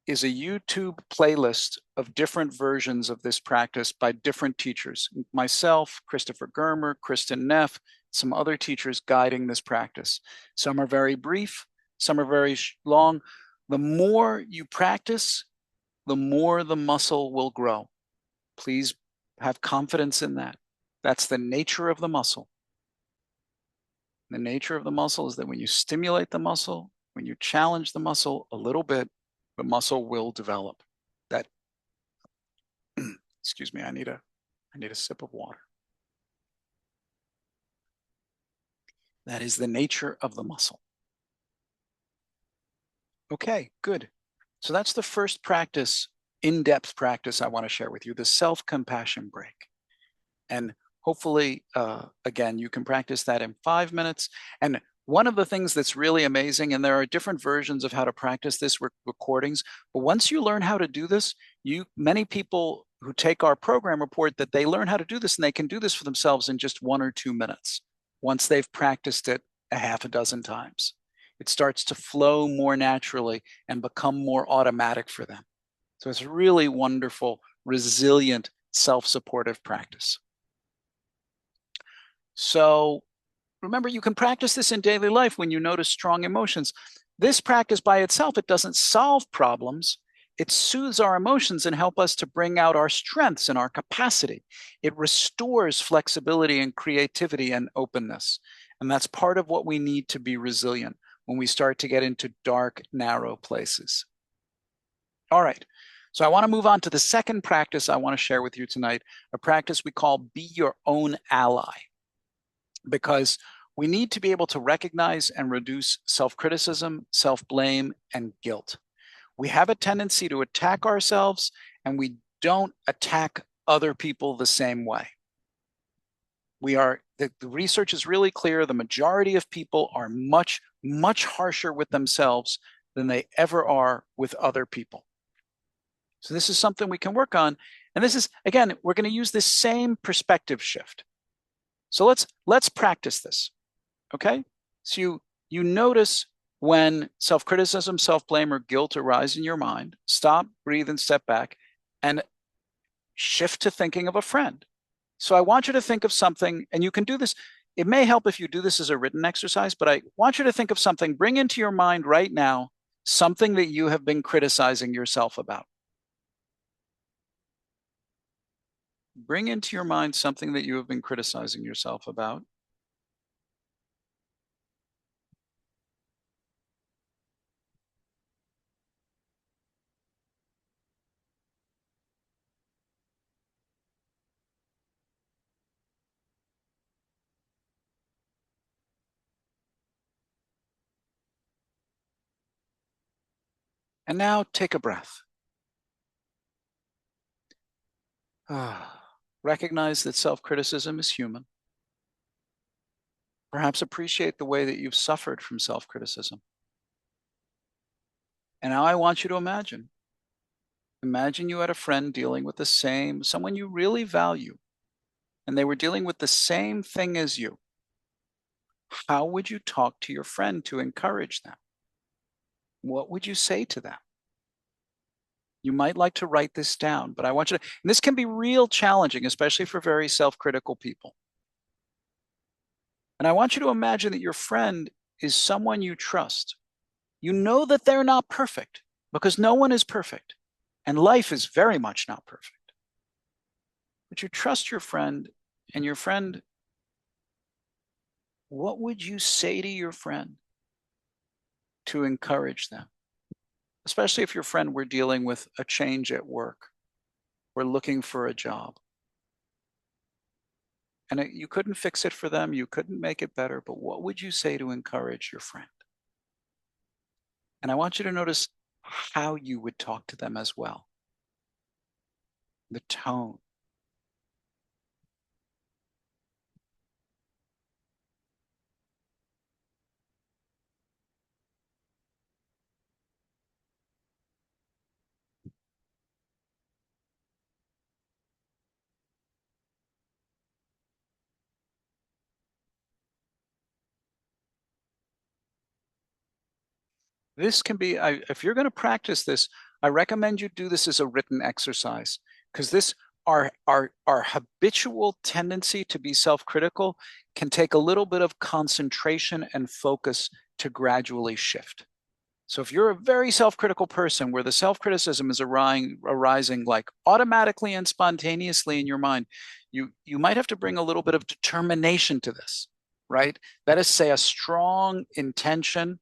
is a YouTube playlist of different versions of this practice by different teachers. Myself, Christopher Germer, Kristen Neff, some other teachers guiding this practice. Some are very brief, some are very long. The more you practice, the more the muscle will grow. Please have confidence in that. That's the nature of the muscle. The nature of the muscle is that when you stimulate the muscle, when you challenge the muscle a little bit, the muscle will develop. That, excuse me, I need a sip of water. That is the nature of the muscle. Okay, good. So that's the first practice, in-depth practice I want to share with you, the self-compassion break. And hopefully, again, you can practice that in 5 minutes. And one of the things that's really amazing, and there are different versions of how to practice this with recordings, but once you learn how to do this, many people who take our program report that they learn how to do this and they can do this for themselves in just 1 or 2 minutes once they've practiced it a half a dozen times. It starts to flow more naturally and become more automatic for them. So it's really wonderful, resilient, self-supportive practice. So remember, you can practice this in daily life when you notice strong emotions. This practice by itself, it doesn't solve problems. It soothes our emotions and help us to bring out our strengths and our capacity. It restores flexibility and creativity and openness. And that's part of what we need to be resilient when we start to get into dark, narrow places. All right. So I want to move on to the second practice I want to share with you tonight, a practice we call Be Your Own Ally, because we need to be able to recognize and reduce self-criticism, self-blame, and guilt. We have a tendency to attack ourselves, and we don't attack other people the same way. The research is really clear. The majority of people are much, much harsher with themselves than they ever are with other people. So this is something we can work on. And this is, again, we're going to use this same perspective shift. So let's practice this, okay? So you notice when self-criticism, self-blame, or guilt arise in your mind, stop, breathe, and step back, and shift to thinking of a friend. So I want you to think of something, and you can do this. it may help if you do this as a written exercise, but I want you to think of something, bring into your mind right now something that you have been criticizing yourself about. Bring into your mind something that you have been criticizing yourself about. And now take a breath. Recognize that self-criticism is human. Perhaps appreciate the way that you've suffered from self-criticism. And now I want you to imagine you had a friend dealing with the same, someone you really value, and they were dealing with the same thing as you. How would you talk to your friend to encourage them? What would you say to them? You might like to write this down, but I want you to, and this can be real challenging, especially for very self-critical people. And I want you to imagine that your friend is someone you trust. You know that they're not perfect because no one is perfect, and life is very much not perfect. But you trust your friend, and your friend, what would you say to your friend to encourage them? Especially if your friend were dealing with a change at work or looking for a job. And you couldn't fix it for them, you couldn't make it better, but what would you say to encourage your friend? And I want you to notice how you would talk to them as well. The tone. This can be, if you're going to practice this, I recommend you do this as a written exercise, because this, our habitual tendency to be self-critical can take a little bit of concentration and focus to gradually shift. So if you're a very self-critical person where the self-criticism is arising like automatically and spontaneously in your mind, you might have to bring a little bit of determination to this, right? That is, say, a strong intention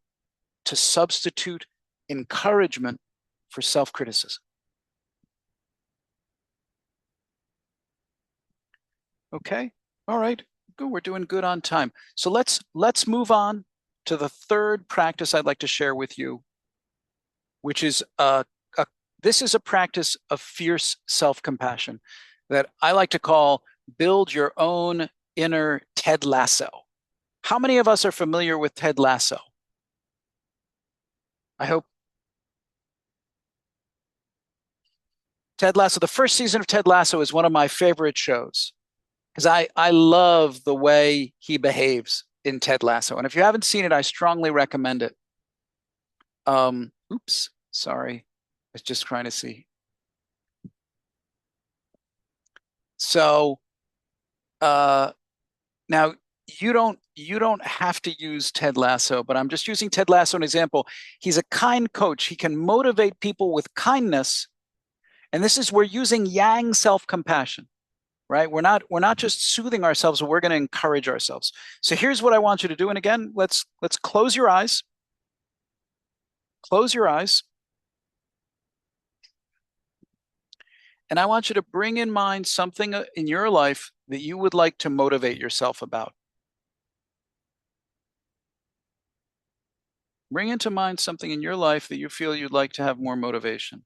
to substitute encouragement for self-criticism. Okay, all right, good. We're doing good on time. So let's move on to the third practice I'd like to share with you, which is this is a practice of fierce self-compassion that I like to call build your own inner Ted Lasso. How many of us are familiar with Ted Lasso? I hope. Ted Lasso, the first season of Ted Lasso is one of my favorite shows because I love the way he behaves in Ted Lasso. And if you haven't seen it, I strongly recommend it. Oops, sorry. I was just trying to see. So now you don't have to use Ted Lasso, but I'm just using Ted Lasso as an example. He's a kind coach. He can motivate people with kindness. And this is, we're using yang self-compassion, right? We're not just soothing ourselves, but we're going to encourage ourselves. So here's what I want you to do. And again, let's close your eyes. Close your eyes. And I want you to bring in mind something in your life that you would like to motivate yourself about. Bring into mind something in your life that you feel you'd like to have more motivation.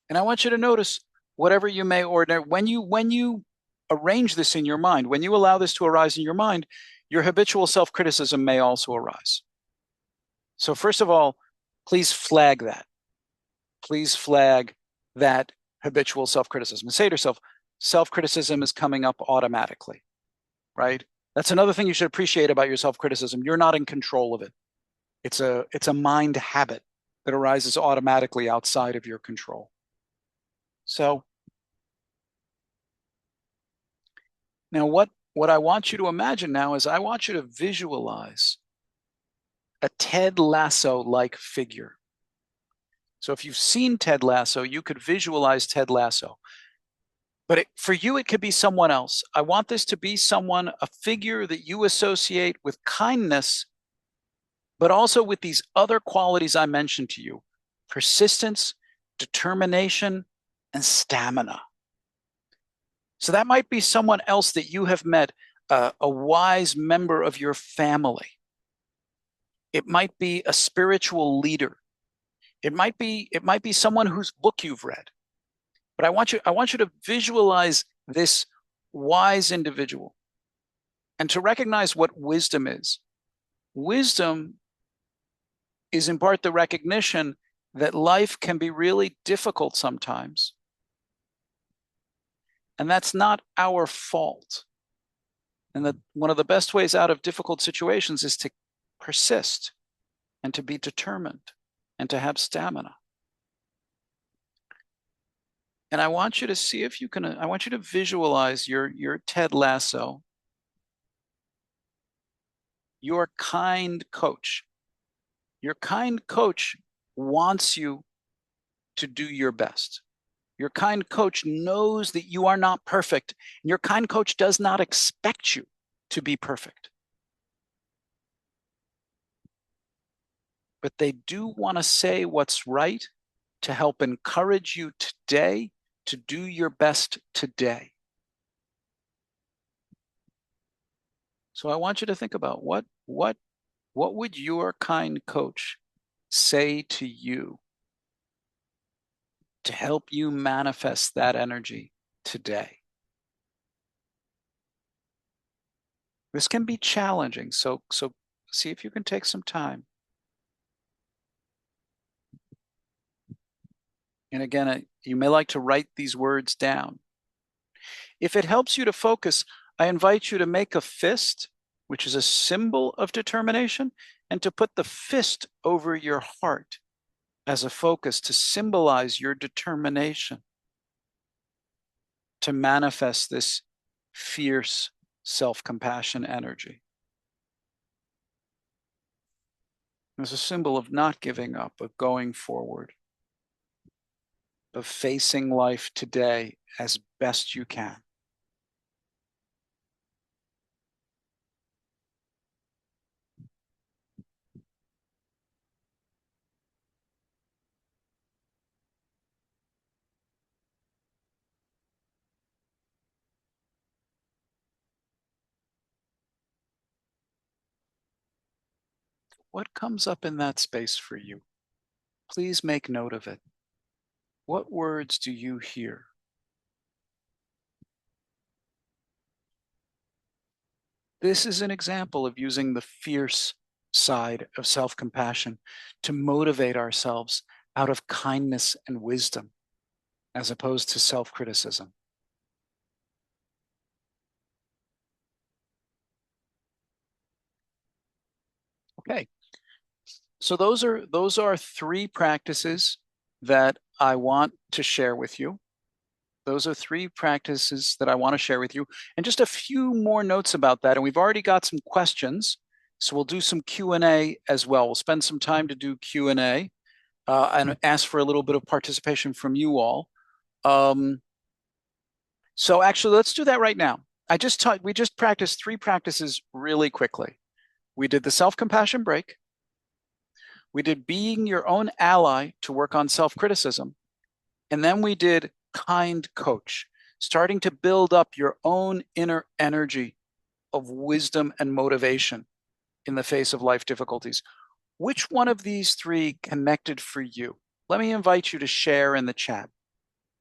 And I want you to notice whatever you may order when you arrange this in your mind, when you allow this to arise in your mind, your habitual self-criticism may also arise. So first of all, please flag that. Please flag that habitual self-criticism and say to yourself, self-criticism is coming up automatically, right? That's another thing you should appreciate about your self-criticism. You're not in control of it. It's a mind habit that arises automatically outside of your control. So now what I want you to imagine now is I want you to visualize a Ted Lasso-like figure. So if you've seen Ted Lasso, you could visualize Ted Lasso. But for you, it could be someone else. I want this to be someone, a figure that you associate with kindness, but also with these other qualities I mentioned to you: persistence, determination, and stamina. So that might be someone else that you have met, a wise member of your family. It might be a spiritual leader. It might be someone whose book you've read. But I want you to visualize this wise individual and to recognize what wisdom is. Wisdom is in part the recognition that life can be really difficult sometimes. And that's not our fault. And that one of the best ways out of difficult situations is to persist and to be determined and to have stamina. And I want you to see if you can, I want you to visualize your Ted Lasso, your kind coach. Your kind coach wants you to do your best. Your kind coach knows that you are not perfect. And your kind coach does not expect you to be perfect. But they do want to say what's right to help encourage you today to do your best today. So I want you to think about what would your kind coach say to you to help you manifest that energy today? This can be challenging, so see if you can take some time. And again, you may like to write these words down. If it helps you to focus, I invite you to make a fist, which is a symbol of determination, and to put the fist over your heart as a focus to symbolize your determination to manifest this fierce self-compassion energy. It's a symbol of not giving up, of going forward, of facing life today as best you can. What comes up in that space for you? Please make note of it. What words do you hear? This is an example of using the fierce side of self-compassion to motivate ourselves out of kindness and wisdom, as opposed to self-criticism. Okay, so those are three practices that I want to share with you. Those are three practices that I want to share with you. And just a few more notes about that. And we've already got some questions, so we'll do some Q&A as well. We'll spend some time to do Q&A and ask for a little bit of participation from you all. So actually, let's do that right now. We just practiced three practices really quickly. We did the self-compassion break. We did being your own ally to work on self-criticism. And then we did kind coach, starting to build up your own inner energy of wisdom and motivation in the face of life difficulties. Which one of these three connected for you? Let me invite you to share in the chat.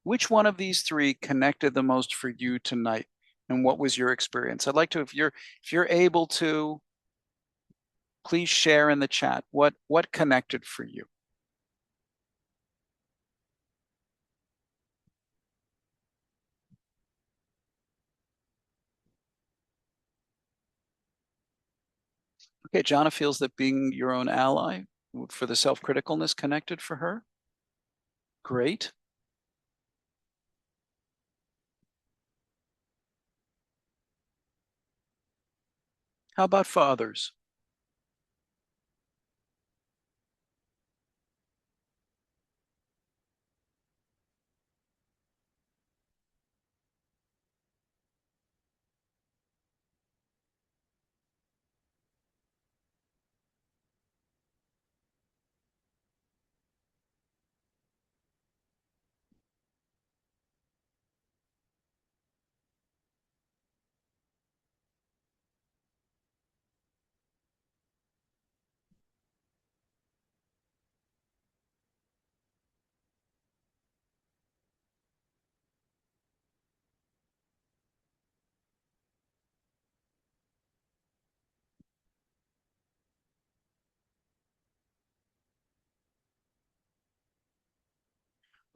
Which one of these three connected the most for you tonight? And what was your experience? I'd like to, if you're able to, please share in the chat what connected for you. Okay, Jana feels that being your own ally for the self-criticalness connected for her. Great. How about for others?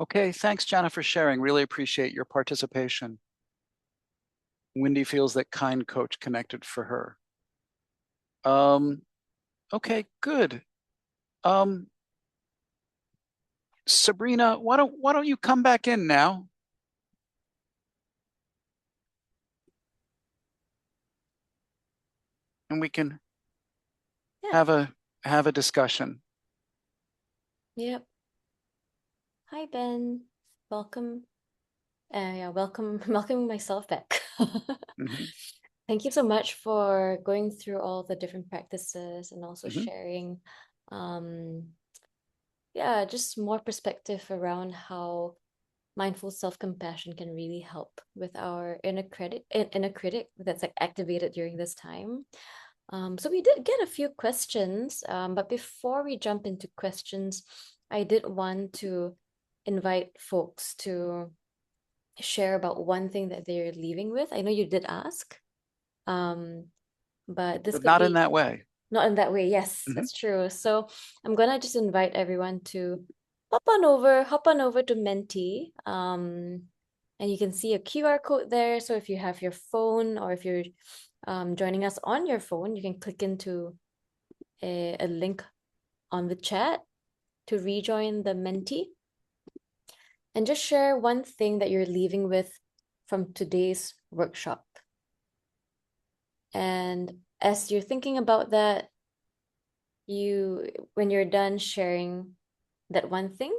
Okay, thanks, Jana, for sharing. Really appreciate your participation. Wendy feels that kind coach connected for her. Okay, good. Um, Sabrina, why don't you come back in now? And we can Yeah. have a discussion. Yep. Hi, Ben. Welcome. Yeah, welcome, welcoming myself back. Hmm. Thank you so much for going through all the different practices and also Hmm. sharing, um, yeah, just more perspective around how mindful self-compassion can really help with our inner critic that's like activated during this time. So we did get a few questions, but before we jump into questions, I did want to invite folks to share about one thing that they're leaving with. I know you did ask, um, but this But could not in be that way. not in that way. Yes, Hmm. that's true. So I'm gonna just invite everyone to hop on over to Menti. And you can see a QR code there. So if you have your phone or if you're joining us on your phone, you can click into a link on the chat to rejoin the Menti and just share one thing that you're leaving with from today's workshop. And as you're thinking about that, when you're done sharing that one thing,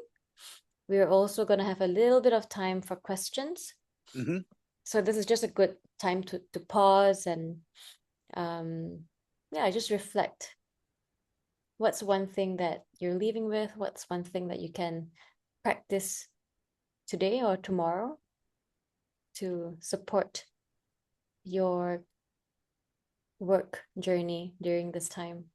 we're also going to have a little bit of time for questions. Hmm. So this is just a good time to pause and yeah, just reflect. What's one thing that you're leaving with? What's one thing that you can practice today or tomorrow to support your work journey during this time?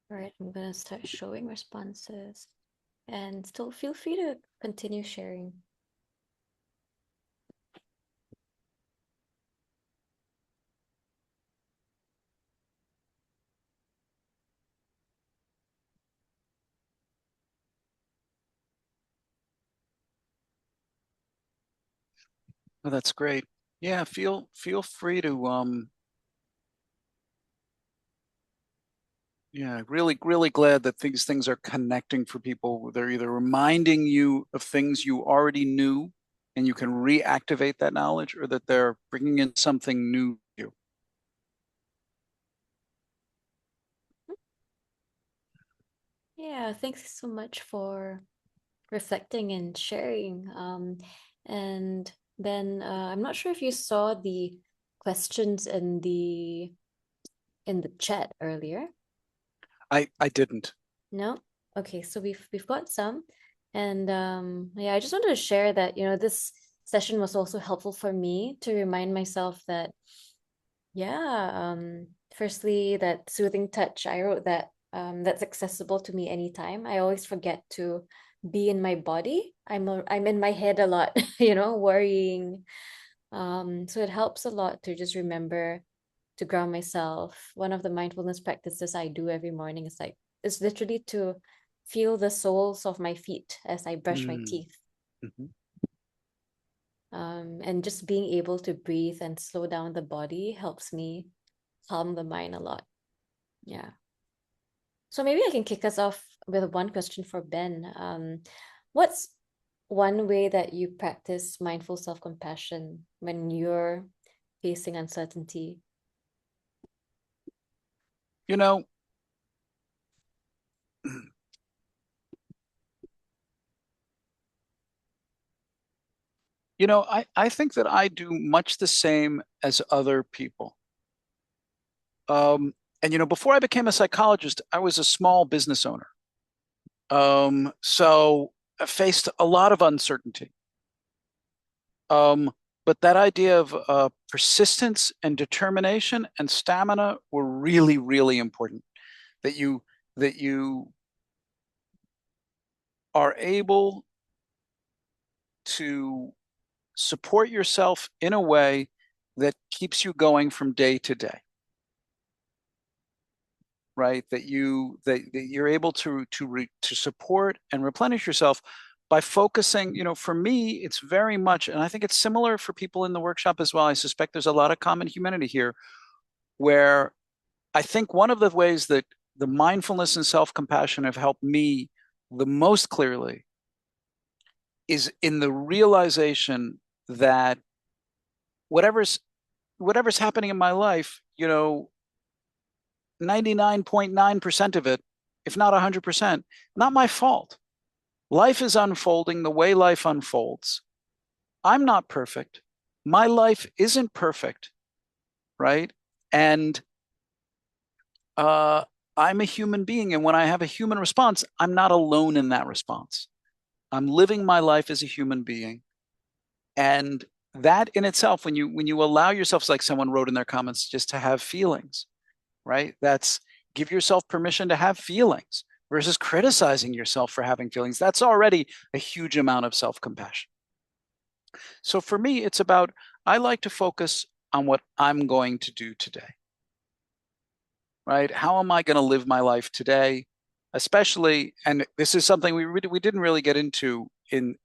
All right, I'm gonna start showing responses and still feel free to continue sharing. Well, that's great. Yeah, feel free to yeah, really glad that these things are connecting for people. They're either reminding you of things you already knew and you can reactivate that knowledge, or that they're bringing in something new to you. Yeah, thanks so much for reflecting and sharing. And then I'm not sure if you saw the questions in the in the chat earlier. I didn't. No? Okay, so we've got some. And yeah, I just wanted to share that, this session was also helpful for me to remind myself that, yeah, firstly, that soothing touch, I wrote that that's accessible to me anytime. I always forget to be in my body. I'm in my head a lot, worrying. So it helps a lot to just remember to ground myself. One of the mindfulness practices I do every morning is literally to feel the soles of my feet as I brush my Mm. teeth. Mhm. And just being able to breathe and slow down the body helps me calm the mind a lot. Yeah. So maybe I can kick us off with one question for Ben. What's one way that you practice mindful self-compassion when you're facing uncertainty? You know, I think that I do much the same as other people. And before I became a psychologist, I was a small business owner. So I faced a lot of uncertainty. But that idea of persistence and determination and stamina were really, really important. That you are able to support yourself in a way that keeps you going from day to day, right? That you're able to support and replenish yourself by focusing. For me, it's very much, and I think it's similar for people in the workshop as well. I suspect there's a lot of common humanity here, where I think one of the ways that the mindfulness and self-compassion have helped me the most clearly is in the realization that whatever's whatever's happening in my life, 99.9% of it, if not 100%, not my fault. Life is unfolding the way life unfolds. I'm not perfect. My life isn't perfect, right? And uh, I'm a human being. And when I have a human response, I'm not alone in that response. I'm living my life as a human being. And that in itself, when you allow yourself, like someone wrote in their comments, just to have feelings, right? That's give yourself permission to have feelings versus criticizing yourself for having feelings. That's already a huge amount of self-compassion. So for me, it's about I like to focus on what I'm going to do today, right? How am I going to live my life today? Especially, and this is something we didn't really get into in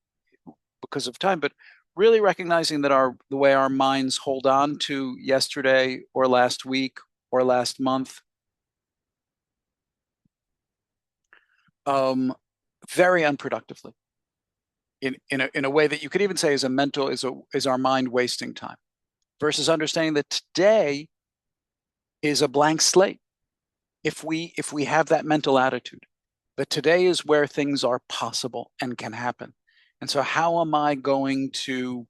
because of time, but really recognizing that the way our minds hold on to yesterday or last week or last month, um, very unproductively, in a way that you could even say is our mind wasting time, versus understanding that today is a blank slate. If we have that mental attitude, that today is where things are possible and can happen. And so how am I going to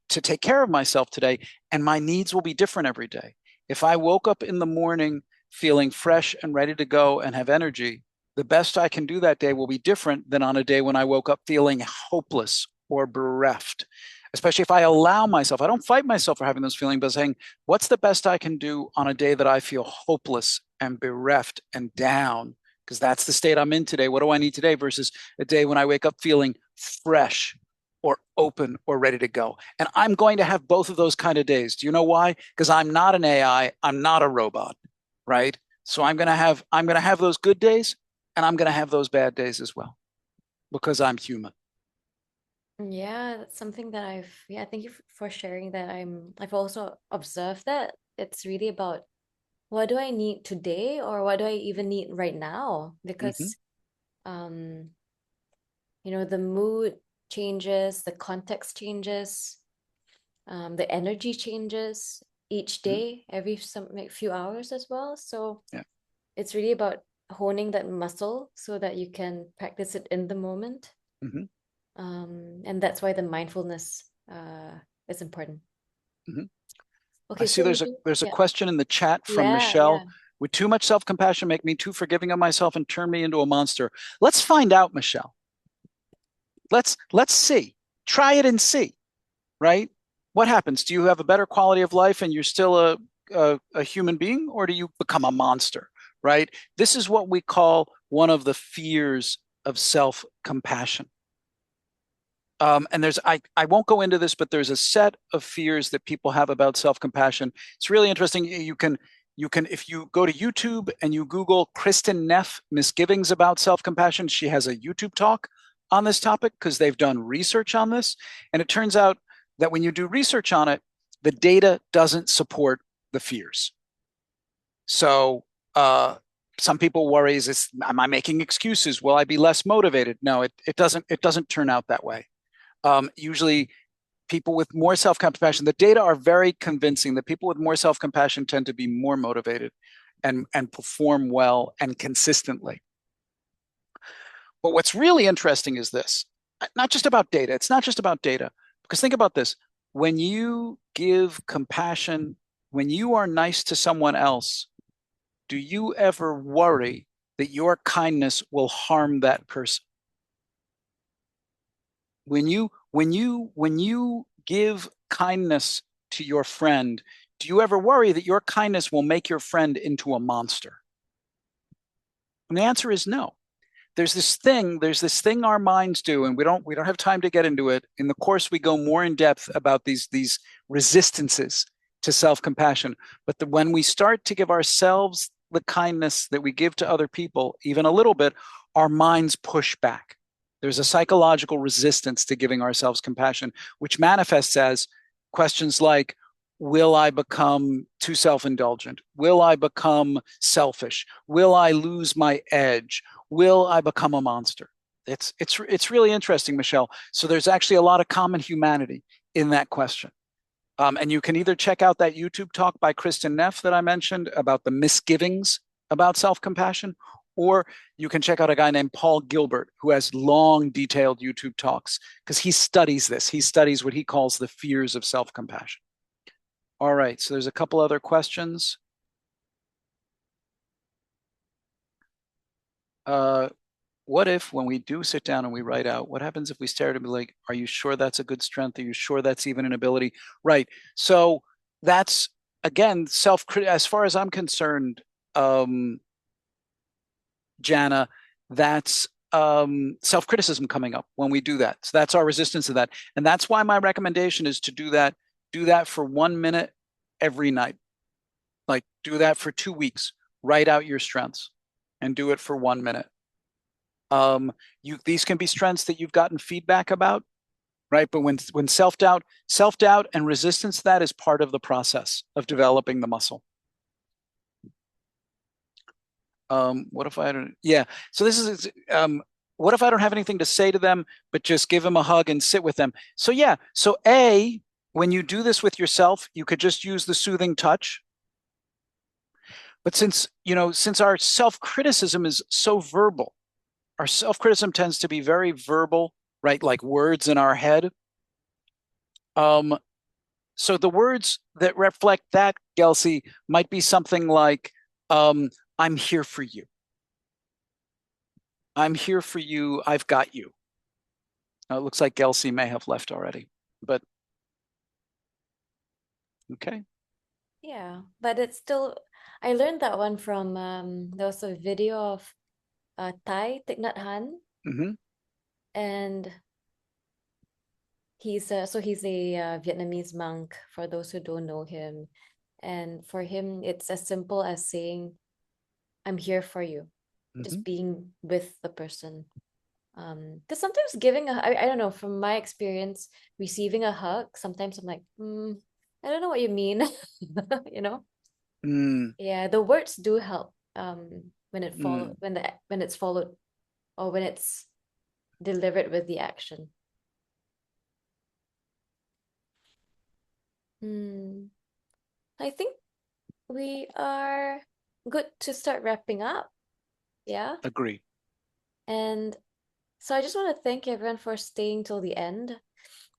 take care of myself today? And my needs will be different every day. If I woke up in the morning feeling fresh and ready to go and have energy, the best I can do that day will be different than on a day when I woke up feeling hopeless or bereft. Especially if I allow myself, I don't fight myself for having those feelings, but saying, what's the best I can do on a day that I feel hopeless and bereft and down? Because that's the state I'm in today. What do I need today versus a day when I wake up feeling fresh or open or ready to go? And I'm going to have both of those kind of days. Do you know why? Because I'm not an AI, I'm not a robot, right? So I'm going to have those good days and I'm going to have those bad days as well because I'm human. Yeah, that's something that yeah, thank you for sharing that. I've also observed that it's really about what do I need today or what do I even need right now? Mm-hmm. Because, um, the mood changes, the context changes, the energy changes each Mm-hmm. day, every some like few hours as well. So Yeah. it's really about honing that muscle so that you can practice it in the moment. Mm-hmm. And that's why the mindfulness is important. Mm-hmm. I Okay, see so there's a yeah, question in the chat from yeah, yeah. Michelle. Would too much self-compassion make me too forgiving of myself and turn me into a monster? Let's find out, Michelle. Let's see. Try it and see, right? What happens? Do you have a better quality of life and you're still a human being, or do you become a monster, right? This is what we call one of the fears of self-compassion. And I won't go into this, but there's a set of fears that people have about self-compassion. It's really interesting. If you go to YouTube and you Google Kristin Neff misgivings about self-compassion, she has a YouTube talk on this topic because they've done research on this. And it turns out that when you do research on it, the data doesn't support the fears. So some people worry, am I making excuses? Will I be less motivated? No, it doesn't turn out that way. Usually people with more self-compassion, the data are very convincing that people with more self-compassion tend to be more motivated and perform well and consistently. But what's really interesting is this, not just about data. It's not just about data, because think about this. When you give compassion, when you are nice to someone else, do you ever worry that your kindness will harm that person? When you give kindness to your friend, do you ever worry that your kindness will make your friend into a monster? And the answer is no. There's this thing our minds do, and we don't have time to get into it. In the course, we go more in depth about these resistances to self-compassion. But when we start to give ourselves the kindness that we give to other people, even a little bit, our minds push back. There's a psychological resistance to giving ourselves compassion, which manifests as questions like, will I become too self-indulgent? Will I become selfish? Will I lose my edge? Will I become a monster? It's really interesting, Michelle. So there's actually a lot of common humanity in that question. And you can either check out that YouTube talk by Kristin Neff that I mentioned about the misgivings about self-compassion, or you can check out a guy named Paul Gilbert who has long, detailed YouTube talks because he studies this. He studies what he calls the fears of self-compassion. All right, so there's a couple other questions. What if when we do sit down and we write out, what happens if we stare at it and be like, are you sure that's a good strength? Are you sure that's even an ability? Right. So that's, again, as far as I'm concerned, Jana, that's self-criticism coming up when we do that. So that's our resistance to that. And that's why my recommendation is to do that for 1 minute every night. Like do that for 2 weeks. Write out your strengths and do it for 1 minute. These can be strengths that you've gotten feedback about, right? But when self-doubt and resistance to that is part of the process of developing the muscle. What if I don't? Yeah. So this is what if I don't have anything to say to them, but just give them a hug and sit with them? So yeah. So when you do this with yourself, you could just use the soothing touch. But since our self-criticism is so verbal, our self-criticism tends to be very verbal, right? Like words in our head. So the words that reflect that, Gelsey, might be something like, I'm here for you. I'm here for you. I've got you. It looks like Gelsey may have left already, but okay. Yeah, but it's still, I learned that one from there was a video of Thai Thich Nhat Hanh, Mm-hmm. and he's a Vietnamese monk for those who don't know him. And for him, it's as simple as saying, I'm here for you, Mm-hmm. just being with the person. Because sometimes giving I don't know, from my experience, receiving a hug, sometimes I'm like, I don't know what you mean, you know? Mm, Yeah, the words do help when mm. when it's followed or when it's delivered with the action. Hmm. I think we are good to start wrapping up. Yeah. Agree. And so I just want to thank everyone for staying till the end.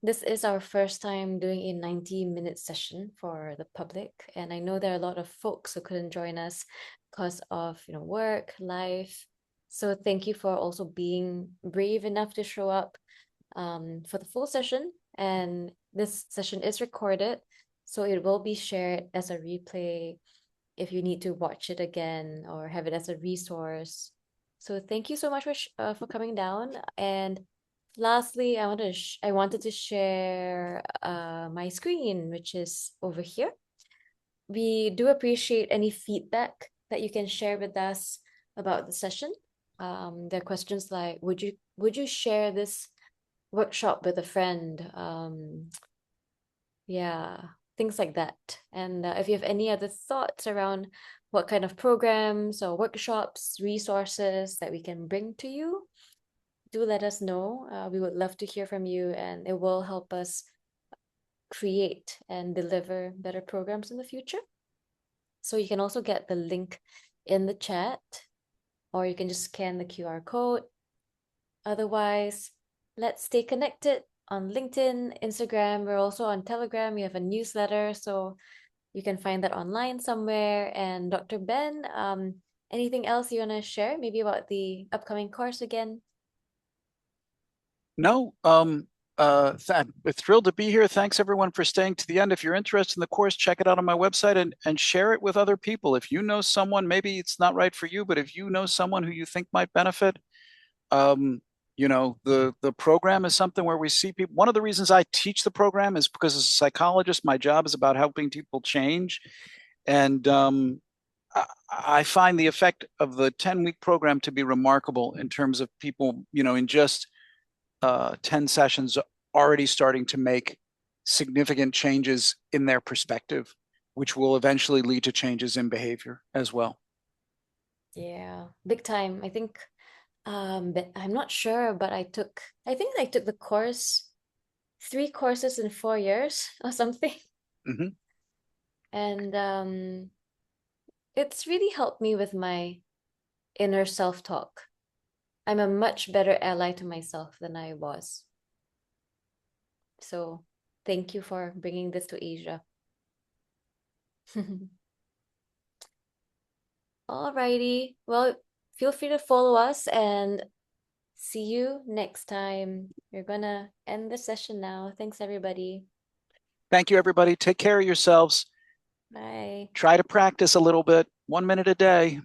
This is our first time doing a 90-minute session for the public, and I know there are a lot of folks who couldn't join us because of, work, life. So thank you for also being brave enough to show up for the full session. And this session is recorded, so it will be shared as a replay if you need to watch it again or have it as a resource. So thank you so much for coming down. And lastly, I wanted to share my screen, which is over here. We do appreciate any feedback that you can share with us about the session. There are questions like, would you share this workshop with a friend? Yeah, things like that. And if you have any other thoughts around what kind of programs or workshops, resources that we can bring to you, do let us know. We would love to hear from you, and it will help us create and deliver better programs in the future. So you can also get the link in the chat, or you can just scan the QR code. Otherwise, let's stay connected on LinkedIn, Instagram. We're also on Telegram. We have a newsletter, so you can find that online somewhere. And Dr. Ben, anything else you want to share? Maybe about the upcoming course again? No, we're thrilled to be here. Thanks everyone for staying to the end. If you're interested in the course, check it out on my website and share it with other people. If you know someone, maybe it's not right for you, but if you know someone who you think might benefit, the program is something where we see people. One of the reasons I teach the program is because as a psychologist, my job is about helping people change. And I find the effect of the 10-week program to be remarkable in terms of people, in just 10 sessions already starting to make significant changes in their perspective, which will eventually lead to changes in behavior as well. Yeah, big time. I think, but I'm not sure, but I think I took the course, 3 courses in 4 years or something. Hmm. And it's really helped me with my inner self-talk. I'm a much better ally to myself than I was. So thank you for bringing this to Asia. Alrighty. Well, feel free to follow us and see you next time. We're gonna end the session now. Thanks, everybody. Thank you, everybody. Take care of yourselves. Bye. Try to practice a little bit, 1 minute a day.